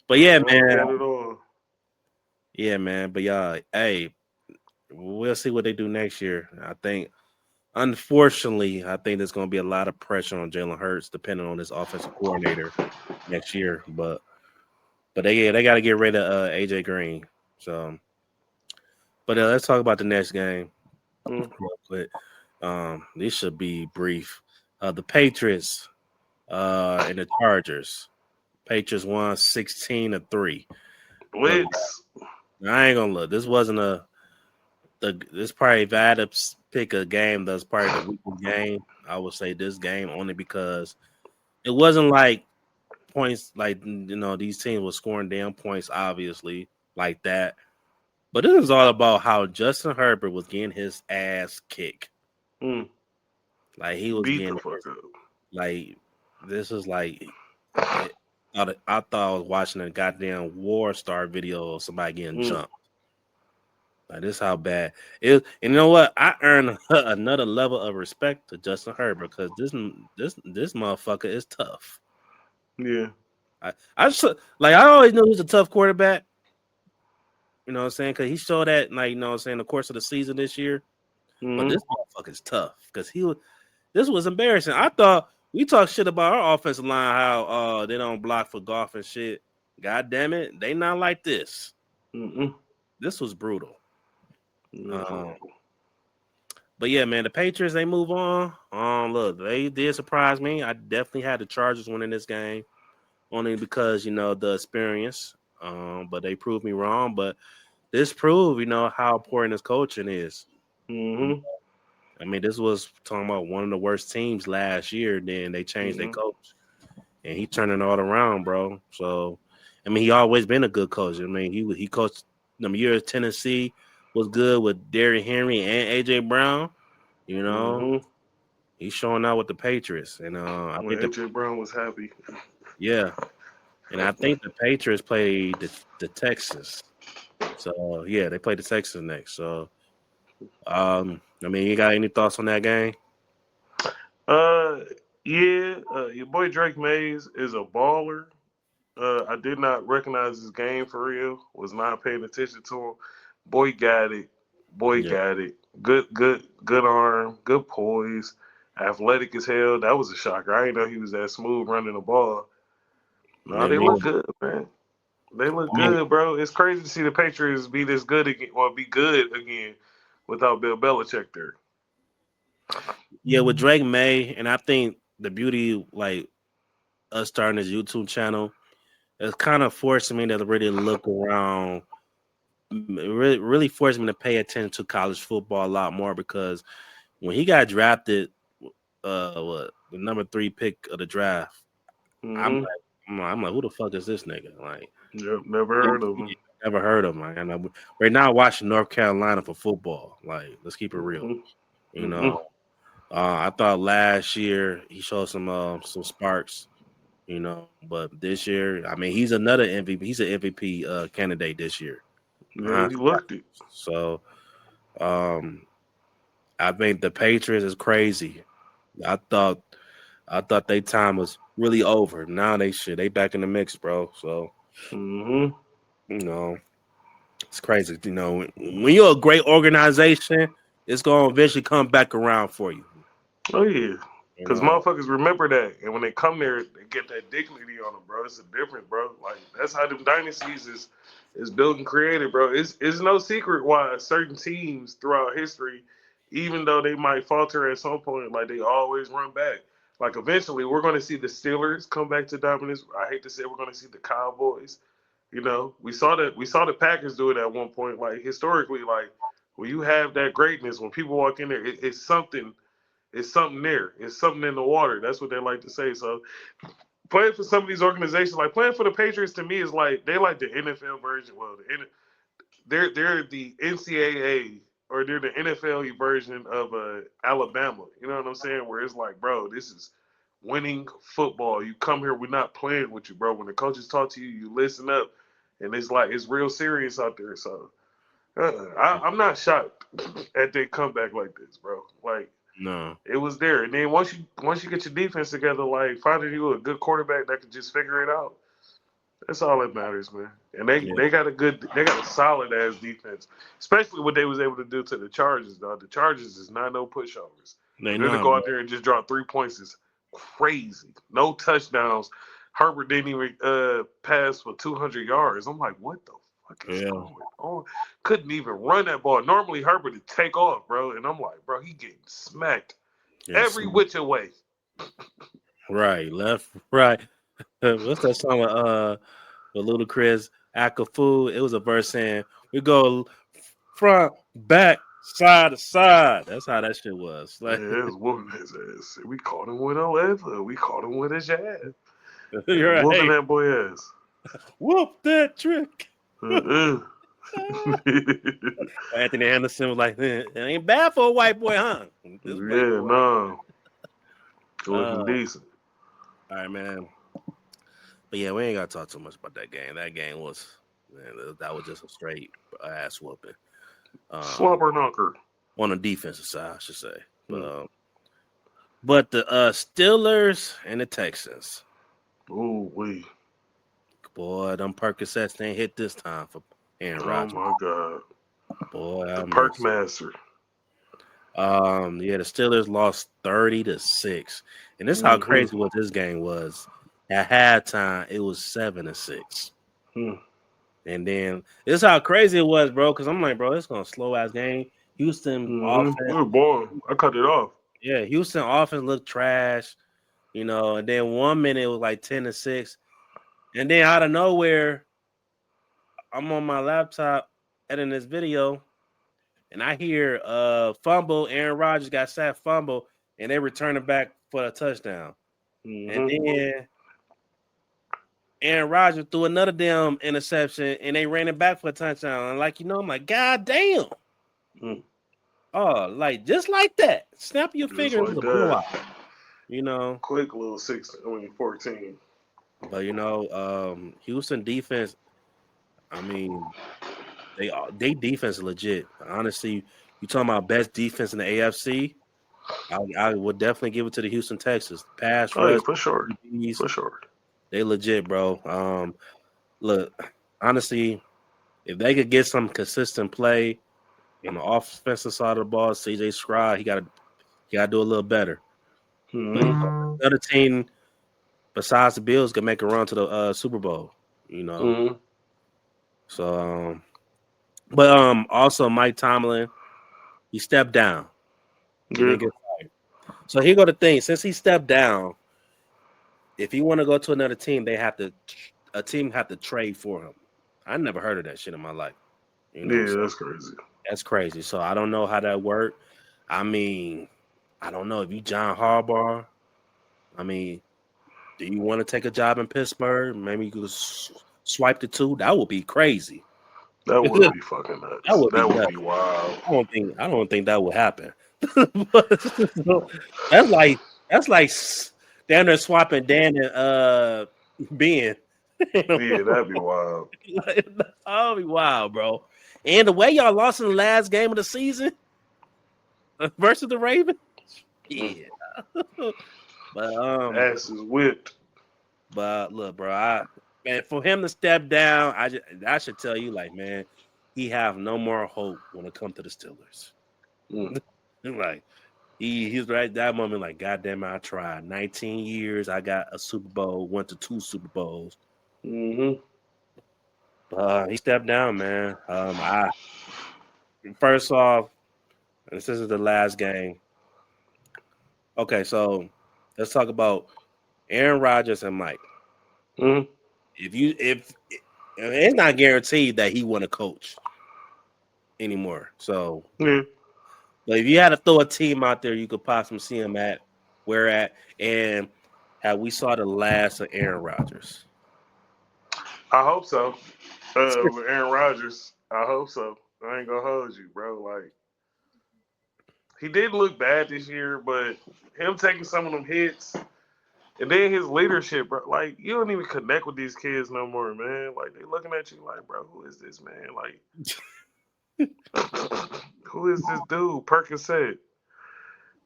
But yeah, I don't man. doubt it all. Yeah, man. But yeah, hey, we'll see what they do next year. Unfortunately, I think there's going to be a lot of pressure on Jalen Hurts, depending on his offensive coordinator next year. But they got to get rid of AJ Green. So, but let's talk about the next game Mm. real quick. This should be brief. The Patriots and the Chargers. Patriots won 16-3. Look, Blitz. I ain't gonna look. This wasn't this probably if I had to pick a game that's probably the weakest game, I would say this game only because it wasn't like points like these teams were scoring damn points obviously like that. But this is all about how Justin Herbert was getting his ass kicked. Mm. Like he was Beat getting the fuck up. like this is like I thought I was watching a goddamn War Star video of somebody getting Mm. jumped. Like this how bad it is. And you know what? I earn another level of respect to Justin Herbert because this motherfucker is tough. Yeah. I just like I always knew he was a tough quarterback. You know what I'm saying? Because he showed that, like, you know what I'm saying, the course of the season this year. But Mm-hmm. this motherfucker's tough because this was embarrassing. I thought we talk shit about our offensive line, how they don't block for golf and shit. God damn it, they not like this. Mm-mm. This was brutal. That's Um, horrible. but yeah, man, the Patriots they move on. Look, they did surprise me. I definitely had the Chargers winning this game only because the experience. But they proved me wrong. But this proved, how important his coaching is. Mm-hmm. I mean, this was talking about one of the worst teams last year. Then they changed their Mm-hmm. coach, and he turned it all around, bro. So, I mean, he always been a good coach. I mean, he coached them years. Tennessee was good with Derrick Henry and AJ Brown. You know, Mm-hmm. he's showing out with the Patriots, and I When think AJ Brown was happy. yeah, and I think the Patriots played the Texans. So yeah, they played the Texans next. So I mean, you got any thoughts on that game? Uh, yeah, your boy Drake Mays is a baller. I did not recognize his game for real. Was not paying attention to him. Boy got it. Boy Yeah, got it. Good arm. Good poise. Athletic as hell. That was a shocker. I didn't know he was that smooth running the ball. No, yeah, they me. look good, man. They look I mean, good, bro. It's crazy to see the Patriots be this good again, or be good again, without Bill Belichick there. yeah, with Drake May, and I think the beauty, like us starting this YouTube channel, it's kind of forcing me to really look around. Really forced me to pay attention to college football a lot more because when he got drafted, the number 3 pick of the draft, I'm Mm-hmm. like, I'm like, who the fuck is this nigga? Like, Yep, never yeah, heard of him. never heard of him. Like, and we're not watching North Carolina for football. Like, let's keep it real. Mm-hmm. You Mm-hmm. know, I thought last year he showed some sparks. You know, but this year, I mean, he's another MVP. He's an MVP candidate this year. Yeah, he looked it. So, um, I think the Patriots is crazy. I thought I thought their time was really over. Now they back in the mix, bro. So Mm-hmm. you know it's crazy. You know when you're a great organization, it's gonna eventually come back around for you. Oh yeah, You because know, motherfuckers remember that, and when they come there, they get that dignity on them, bro. It's a difference, bro. Like that's how them dynasties is built and created, bro. It's no secret why certain teams throughout history, even though they might falter at some point, like they always run back. Like eventually, we're going to see the Steelers come back to dominance. I hate to say we're going to see the Cowboys. You know, we saw the Packers do it at one point. Like historically, like when you have that greatness, when people walk in there, it's something. It's something there. It's something in the water. That's what they like to say. So playing for some of these organizations, like playing for the Patriots, to me is like they like the NFL version. Well, they're the NCAA or they're the NFL version of Alabama. You know what I'm saying? Where it's like, bro, this is winning football. You come here, we're not playing with you, bro. When the coaches talk to you, you listen up, and it's like it's real serious out there. So I'm not shocked at their comeback like this, bro. Like no, it was there, and then once you get your defense together, like finding you a good quarterback that can just figure it out. That's all that matters, man. And yeah, they got a solid ass defense, especially what they was able to do to the Chargers. Dog, the Chargers is not no pushovers. they For them to not, go bro. out there and just drop 3 points is crazy. No touchdowns. Herbert didn't even pass for 200 yards. I'm like, what the fuck is Yeah, going on? Couldn't even run that ball. Normally Herbert would take off, bro. And I'm like, bro, he getting smacked yes, every which way. right, left, right. What's that song with Ludacris? Akafu. It was a verse saying we go front, back, side to side. That's how that shit was. Like Yeah, it was whooping his ass. We caught him with a leather. We caught him with a jab. Yeah, you're whooping right. that boy ass. Whoop that trick. Uh-uh. Anthony Anderson was like, it ain't bad for a white boy, huh? This white Yeah, boy. no. Looking Uh, decent. all right, man. But yeah, we ain't gotta talk too much about that game. That game was, man, that was just a straight ass whooping. Um, Slobber knocker. on the defensive side, I should say. Hmm. But the Steelers and the Texans, Ooh, wee. boy, them Percocets ain't hit this time for Aaron Oh Rodgers. my God. Boy, The I perk mercy. master. Yeah, the Steelers lost 30-6, and this is how Mm-hmm. crazy what this game was. At halftime, it was 7-6, Hmm. and then this is how crazy it was, bro. Because I'm like, bro, it's gonna slow ass game. Houston Mm-hmm. offense, Good boy. I cut it off. yeah, Houston offense looked trash, you know. And then 1 minute it was like 10-6, and then out of nowhere, I'm on my laptop editing this video, and I hear fumble. Aaron Rodgers got sacked, fumble, and they return it back for a touchdown. And Mm-hmm. then Aaron Rodgers threw another damn interception, and they ran it back for a touchdown. And like I'm like, God damn! Mm. Oh, like just like that, snap your Just finger, it was like a that. blowout. You know, Quick little 16, 14. But Houston defense. I mean, they defense is legit. Honestly, you talking about best defense in the AFC? I would definitely give it to the Houston Texans. Pass Oh yeah, rush, for sure, DBs, for sure. they legit, bro. Look, honestly, if they could get some consistent play on the offensive side of the ball, CJ Scribe, he got to do a little better. But Mm-hmm. another team besides the Bills could make a run to the Super Bowl. You know, Mm-hmm. so but also Mike Tomlin, he stepped down. He Yeah. didn't get fired. So here go the thing: since he stepped down, if he want to go to another team, a team have to trade for him. I never heard of that shit in my life. Yeah, So that's crazy. that's crazy. So I don't know how that worked. I mean, I don't know if you John Harbaugh. I mean, do you want to take a job in Pittsburgh? Maybe you could swipe the two. That would be crazy. That would That be fucking nuts. would be That would nuts. be wild. I don't think that would happen. that's like down there swapping Dan and Ben. Yeah, that'd be wild. That'll be wild, bro. And the way y'all lost in the last game of the season versus the Ravens, Mm. yeah. but Ass is whipped. look, bro, man, for him to step down, I should tell you, like, man, he have no more hope when it comes to the Steelers. Mm. Like he's right at that moment, like, God damn it, I tried. 19 years, I got a Super Bowl, went to 2 Super Bowls. Mm-hmm. He stepped down, man. I first off, and this is the last game. Okay, so let's talk about Aaron Rodgers and Mike. Mm-hmm. If it's not guaranteed that he want to coach anymore. So, Yeah. but if you had to throw a team out there, you could possibly see him at where at, and how we saw the last of Aaron Rodgers. I hope so. With Aaron Rodgers, I hope so. I ain't gonna hold you, bro. Like he did look bad this year, but him taking some of them hits and then his leadership, bro. Like you don't even connect with these kids no more, man. Like they looking at you like, bro, who is this man? Like, who is this dude? Percocet,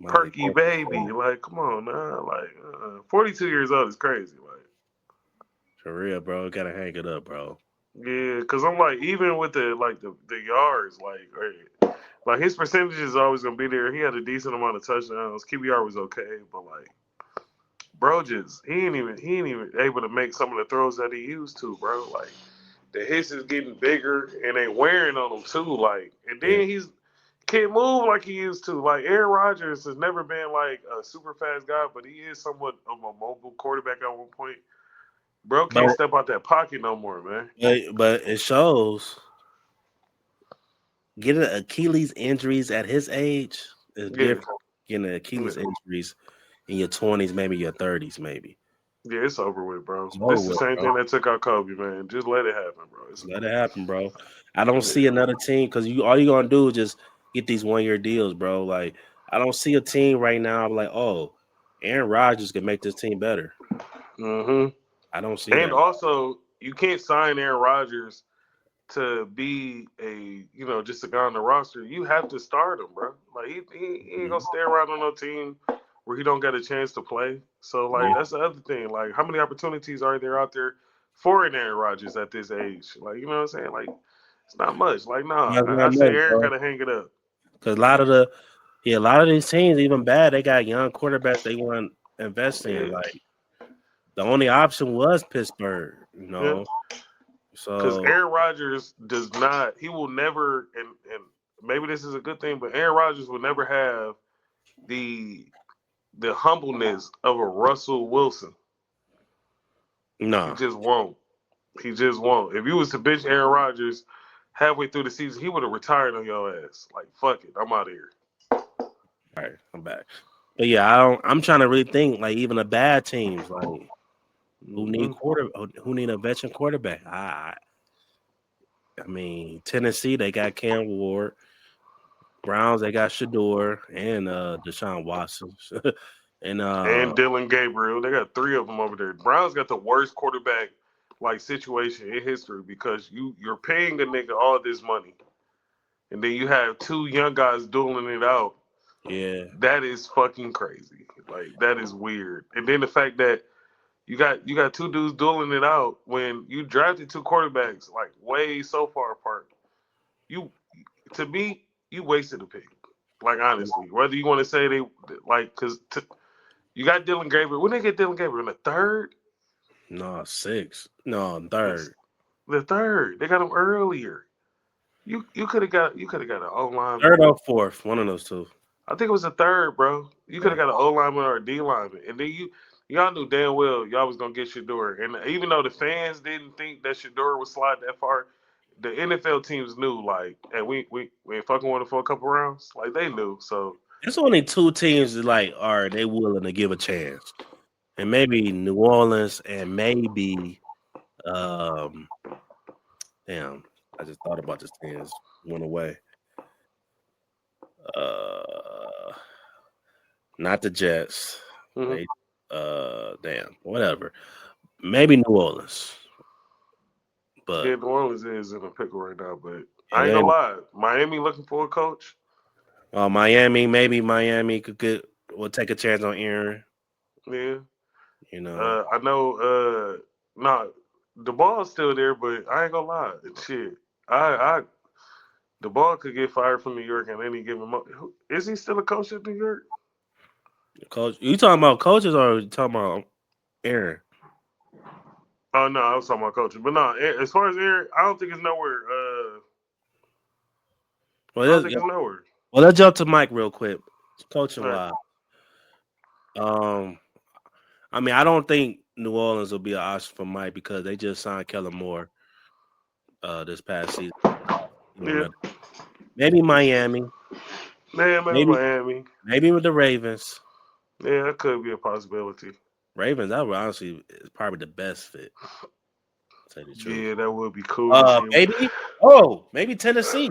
My Perky baby. Like, come on, now. Like, 42 years old is crazy. Like. for real, bro, gotta hang it up, bro. Yeah, cause I'm like, even with the yards, like his percentage is always gonna be there. He had a decent amount of touchdowns. QBR was okay, but like, bro, just he ain't even able to make some of the throws that he used to, bro. Like the hits is getting bigger and they wearing on him too. Like, and Yeah, then he's can't move like he used to. Like Aaron Rodgers has never been like a super fast guy, but he is somewhat of a mobile quarterback at one point. Bro but can't step out that pocket no more, man. but it shows getting Achilles injuries at his age is Yeah. different. Getting Achilles Yeah. injuries in your 20s, maybe your 30s, maybe. Yeah, it's over with, bro. It's over This is the with, same bro. thing that took out Kobe, man. Just let it happen, bro. Let it happen, bro. I don't see Yeah. another team because all you gonna do is just get these 1 year deals, bro. Like I don't see a team right now. I'm like, oh, Aaron Rodgers can make this team better. hmm I don't see And that. also, you can't sign Aaron Rodgers to be just a guy on the roster. You have to start him, bro. Like he ain't gonna Mhm. stay around on no team where he don't get a chance to play. So like Yeah. that's the other thing. Like how many opportunities are there out there for an Aaron Rodgers at this age? Like you know what I'm saying? Like it's not much. Like nah, That's I not say much, Aaron bro. gotta hang it up. Because a lot of these teams, even bad, they got young quarterbacks they want to invest in. Yeah, Like the only option was Pittsburgh, yeah. Because So Aaron Rodgers does not. He will never, and maybe this is a good thing, but Aaron Rodgers will never have the the humbleness of a Russell Wilson. He no. just won't. He just won't. If you was to bench Aaron Rodgers halfway through the season, he would have retired on your ass. Like fuck it, I'm out of here. All right, I'm back. But yeah, I don't. I'm trying to really think like even the bad teams like hmm who need a veteran quarterback. I mean Tennessee they got Cam Ward, Browns they got Shador and Deshaun Watson, And Dylan Gabriel. They got 3 of them over there. Browns got the worst quarterback situation in history because you're paying a nigga all this money, and then you have 2 young guys dueling it out. yeah, That is fucking crazy. Like that is weird. And then the fact that you got 2 dudes dueling it out when you drafted 2 quarterbacks like way so far apart. You to me, you wasted a pick. Like honestly, whether you want to say they like because you got Dylan Gabriel. When they get Dylan Gabriel in the third, no 6, no third, the third they got him earlier. You could have got an O third lineman. or fourth, one of those two. I think it was the third, bro. You could Yeah. have got an O lineman or a D lineman, and then y'all knew damn well y'all was gonna get Shador. And even though the fans didn't think that Shador would slide that far, the NFL teams knew like, and we ain't fucking with him for a couple rounds. Like they knew. So It's only 2 teams that like are they willing to give a chance, and maybe New Orleans and maybe um damn, I just thought about this thing, it went away. Uh, not the Jets. mhm. They damn, whatever. Maybe New Orleans, but Yeah, New Orleans is in a pickle right now, but yeah, I ain't gonna lie. Miami looking for a coach. Miami. Maybe Miami could get will take a chance on Aaron. Yeah. You know, I know nah, the ball's still there, but I ain't gonna lie. Shit. I the ball could get fired from New York and any given month. Is he still a coach at New York? coach. You talking about coaches or you talking about Aaron? Oh no, I was talking about coaching. But no, as far as Aaron, I don't think it's nowhere. I Well, don't think it's nowhere. let's jump to Mike real quick. Coaching All right. wise, um, I mean, I don't think New Orleans will be an option for Mike because they just signed Kellen Moore this past season. Yeah. Maybe Miami, Man, maybe maybe Miami. with the Ravens. Yeah, that could be a possibility. Ravens, that would honestly is probably the best fit. To tell you the truth. Yeah, that would be cool to see. Maybe maybe Tennessee.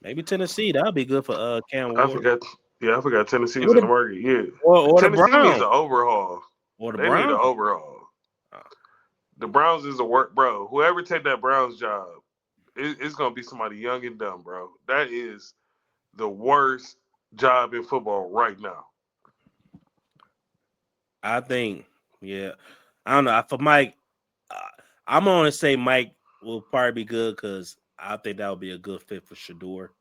Maybe Tennessee. That'd be good for Cam I Ward. forgot. Yeah, I forgot Tennessee was Or in the the market. Yeah, or the Tennessee needs Browns. an overhaul. Or the They need an Browns. overhaul. Uh, The Browns is a work, bro. Whoever take that Browns job, it's gonna be somebody young and dumb, bro. That is the worst job in football right now. I think, yeah. I don't know. For Mike, uh, I'm gonna say Mike will probably be good because I think that would be a good fit for Shador.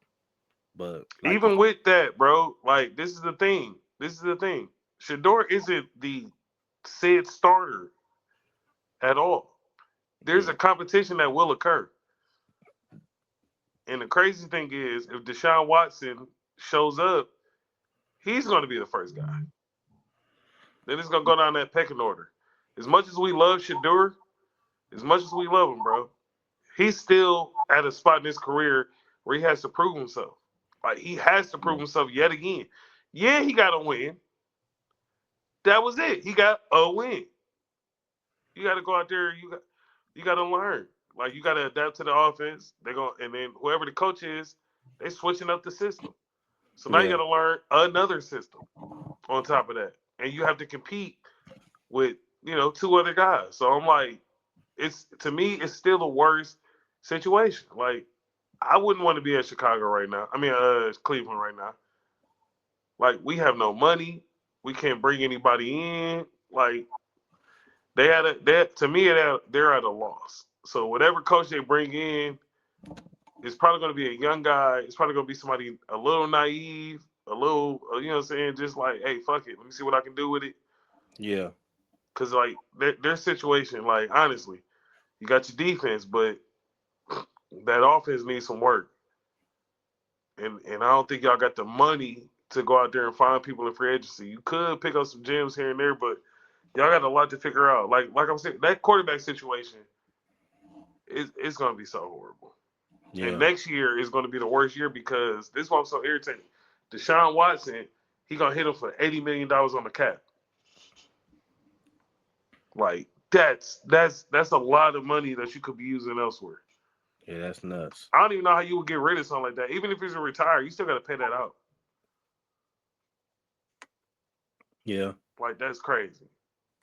But like you, Even with that, bro, like this is the thing. This is the thing. Shador isn't the said starter at all. There's yeah, a competition that will occur. And the crazy thing is, if Deshaun Watson shows up, he's going to be the first guy. Then it's going to go down that pecking order. As much as we love Shador, as much as we love him, bro, he's still at a spot in his career where he has to prove himself. Like he has to prove himself yet again. Yeah, he got a win. That was it. He got a win. You got to go out there. You got to learn. Like you got to adapt to the offense. They go and then whoever the coach is, they switching up the system. So now you yeah, got to learn another system on top of that, and you have to compete with 2 other guys. So I'm like, it's to me, it's still the worst situation. Like I wouldn't want to be at Chicago right now. I mean, Cleveland right now. Like we have no money. We can't bring anybody in. Like to me, they're at a loss. So whatever coach they bring in is probably going to be a young guy. It's probably going to be somebody a little naive, a little, you know what I'm saying? Just like, hey, fuck it. Let me see what I can do with it. yeah, Because, like, their situation, like, honestly, you got your defense, but that offense needs some work. And I don't think y'all got the money to go out there and find people in free agency. You could pick up some gems here and there, but y'all got a lot to figure out. Like I'm saying, that quarterback situation it's going to be so horrible. And yeah. next year is going to be the worst year because this is why I'm so irritated. Deshaun Watson, he going to hit him for $80 million on the cap. Like that's a lot of money that you could be using elsewhere. Yeah, that's nuts. I don't even know how you would get rid of something like that. Even if he's a retire, you still got to pay that out. Yeah. Like that's crazy.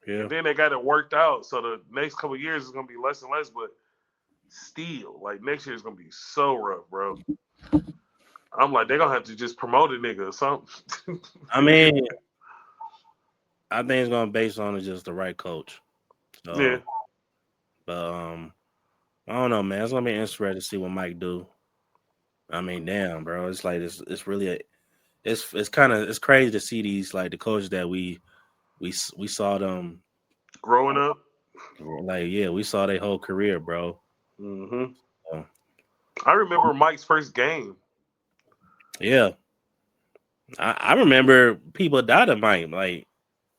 Yeah. And then they got it worked out, so the next couple of years is gonna be less and less. But still, like next year is gonna be so rough, bro. I'm like, they're gonna have to just promote a nigga or something. I mean, I think it's gonna based on just the right coach. Yeah. So, but I don't know, man. It's gonna be interesting to see what Mike do. I mean, damn, bro. It's like it's really it's kind of it's crazy to see these like the coaches that we saw them Growing up. like yeah we saw their whole career, bro. Hmm. So, I remember Mike's first game. yeah, I remember people doubted Mike like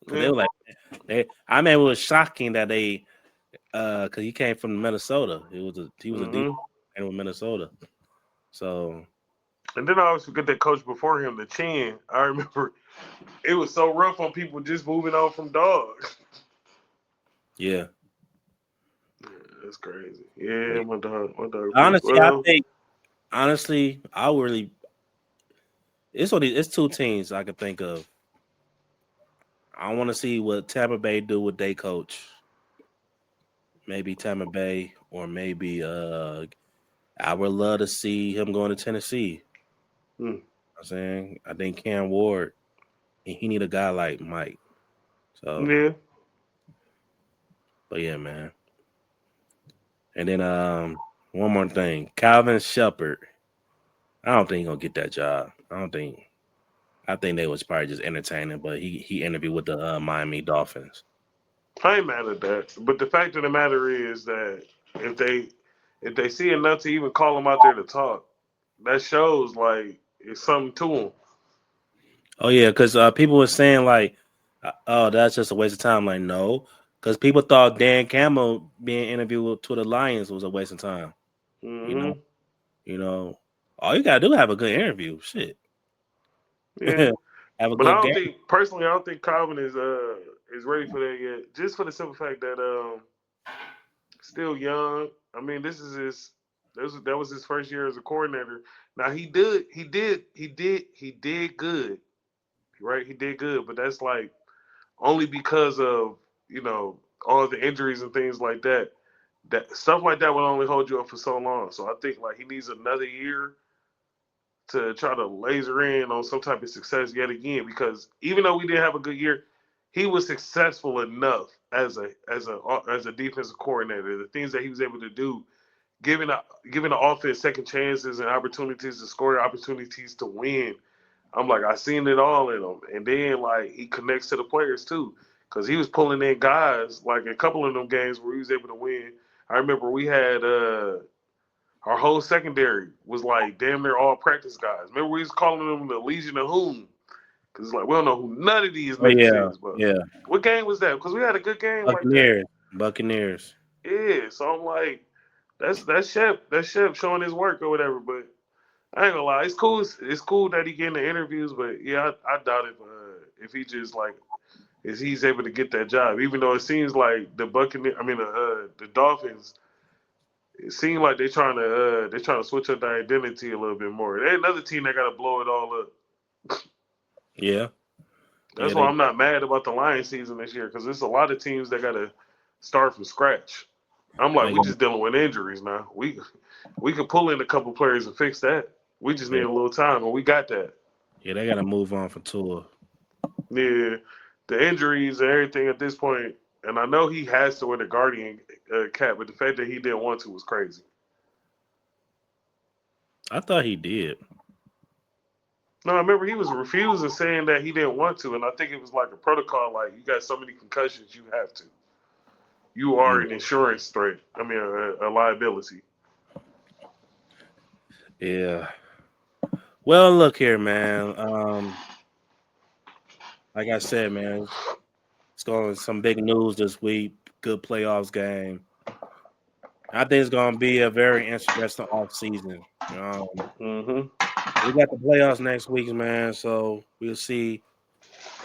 because they Yeah. were like I mean it was shocking that they because he came from Minnesota. He was a deep Hmm. in Minnesota. So And then I always forget that coach before him, the Chin. I remember it was so rough on people just moving on from dogs. yeah, Yeah, that's crazy. Yeah, but my dog pretty honestly, I well. think honestly I really it's two teams I could think of. I want to see what Tampa Bay do with their coach. Maybe Tampa Bay, or maybe I would love to see him going to Tennessee. Mm. I'm saying I think Cam Ward he need a guy like Mike. So, Yeah. but yeah, man. And then one more thing, Calvin Shepard. I don't think he gonna get that job. I don't think. I think they was probably just entertaining, but he interviewed with the Miami Dolphins. I ain't mad at that. But the fact of the matter is that if they if they see enough to even call him out there to talk, that shows like it's something to him. Oh yeah, because people were saying like, oh, that's just a waste of time. Like no, because people thought Dan Campbell being interviewed to the Lions was a waste of time. You know, Hmm. you know, all you gotta do is have a good interview. Shit, Yeah. have a But I good don't game. think personally I don't think Calvin is ready for that yet. Just for the simple fact that still young. I mean, that was his first year as a coordinator. Now he did good, right? He did good, but that's like only because of all the injuries and things like that. That stuff like that will only hold you up for so long. So I think like he needs another year to try to laser in on some type of success yet again. Because even though we didn't have a good year, he was successful enough as a defensive coordinator. The things that he was able to do, giving the offense second chances and opportunities to score, opportunities to win. I'm like, I seen it all in him. And then like he connects to the players too. Cause he was pulling in guys like a couple of them games where he was able to win. I remember we had our whole secondary was like damn near all practice guys. Remember we was calling them the Legion of Whom? Cause it's like we don't know who none of these Oh niggas yeah, is. But yeah. what game was that? Because we had a good game like that. Buccaneers, Buccaneers. Yeah. So I'm like, that's Shep showing his work or whatever. But I ain't gonna lie, it's cool. It's cool that he getting the interviews, but yeah, I doubt if he just like is he's able to get that job. Even though it seems like the Dolphins. It seems like they're trying to switch up their identity a little bit more. They another team that got to blow it all up. Yeah, That's yeah. why They I'm not mad about the Lions season this year because there's a lot of teams that got to start from scratch. I'm like, they we got just dealing with injuries now. We could pull in a couple players and fix that. We just yeah, need a little time, and we got that. yeah. They got to move on from Tua. Yeah, the injuries and everything at this point, and I know he has to wear the Guardian cap, but the fact that he didn't want to was crazy. I thought he did. No, I remember he was refusing, saying that he didn't want to, and I think it was like a protocol, like you got so many concussions, you have to. You are Mm, an insurance threat. I mean, a liability. yeah. Well, look here, man. Like I said, man, it's going some big news this week. Good playoffs game. I think it's going to be a very interesting off season. Hmm. We got the playoffs next week, man. So we'll see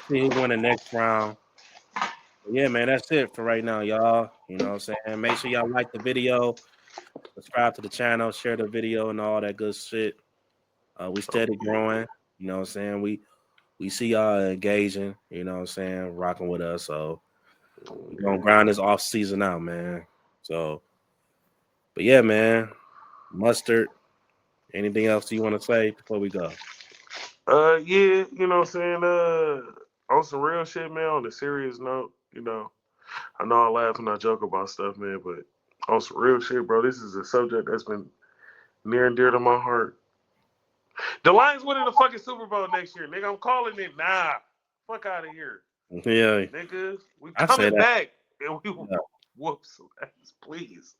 who win the next round. But yeah, man, that's it for right now, y'all. You know what I'm saying? Make sure y'all like the video, subscribe to the channel, share the video, and all that good shit. We steady growing. You know what I'm saying? we see y'all engaging. You know what I'm saying, rocking with us. So we're gonna grind this off season out, man. So, but yeah, man, Mustard. Anything else you want to say before we go? Yeah, you know what I'm saying? On some real shit, man, on a serious note, I know I laugh and I joke about stuff, man, but on some real shit, bro, this is a subject that's been near and dear to my heart. The Lions winning the fucking Super Bowl next year, nigga. I'm calling it now. Fuck out of here. Yeah, Nigga. We I say coming that. back. And we Yeah. whoops some ass, please.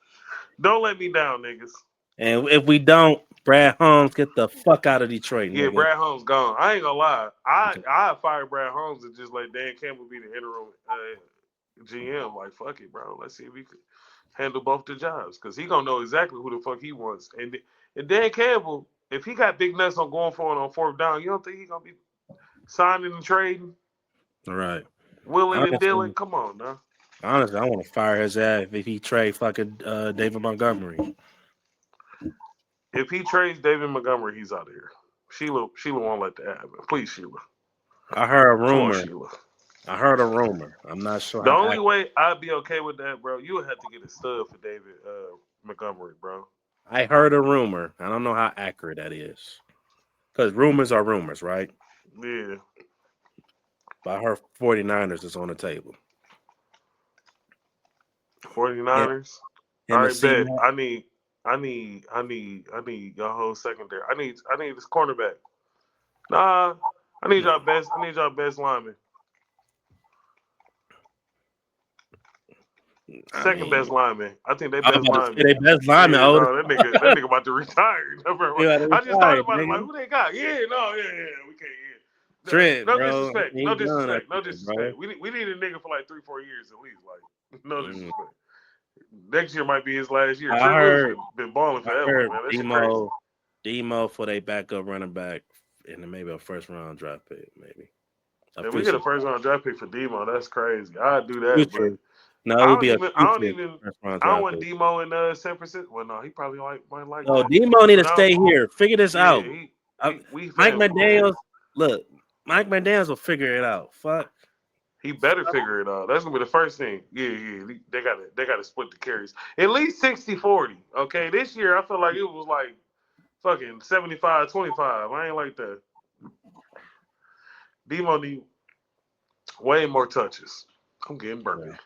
Don't let me down, niggas. And if we don't, Brad Holmes, get the fuck out of Detroit, Yeah, nigga. Brad Holmes gone. I ain't gonna lie. Okay. I fired Brad Holmes and just let Dan Campbell be the interim GM. Like, fuck it, bro. Let's see if he could handle both the jobs. Because he gonna know exactly who the fuck he wants. And Dan Campbell, if he got big nuts on going for it on fourth down, you don't think he gonna be signing and trading? All right. Willing and Honestly, dealing? Come on, now. honestly, I want to fire his ass if he trade fucking David Montgomery. If he trades David Montgomery, he's out of here. Sheila won't let that happen. Please, Sheila. I heard a Come on, rumor. Sheila. I'm not sure The how only accurate. way I'd be okay with that, bro, you would have to get a stud for David Montgomery, bro. I heard a rumor. I don't know how accurate that is. Because rumors are rumors, right? Yeah. But I heard 49ers is on the table. 49ers. All Him and right, bet. C-Mac. I need your whole secondary. I need this cornerback. Nah, No. I need y'all best lineman. I Second mean, best lineman. I think they I was best about to say lineman. they best lineman Yeah, older. no, that nigga about to retire. He about to I just thought retire, about it. Like, nigga. who they got? Yeah, no, yeah, we can't. Yeah. Trent, No bro. disrespect. No He's done up disrespect. No there, bro. disrespect. We need a nigga for like 3-4 years at least. Like, no Mm. disrespect. Next year might be his last year. I Trent Williams heard been balling I forever, heard man. That shit crazy. Demo for their backup running back and then maybe a first round draft pick, maybe. A If we get a future. first round draft pick for Demo, that's crazy. I'd do that, but Future. No, it I would don't be a even. I don't future even. first round I don't draft want pick. Demo in San Francisco. Well, no, he probably might like No, that. Demo need to But I don't. stay here. Figure this Yeah, out. we Mike family, man. McDaniels, look, Mike McDaniels will figure it out. Fuck. He better figure it out. That's gonna be the first thing. Yeah. They gotta split the carries. At least 60-40. Okay. This year I feel like it was like fucking 75-25. I ain't like that. Demo need way more touches. I'm getting burnt.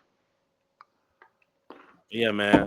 Yeah, man.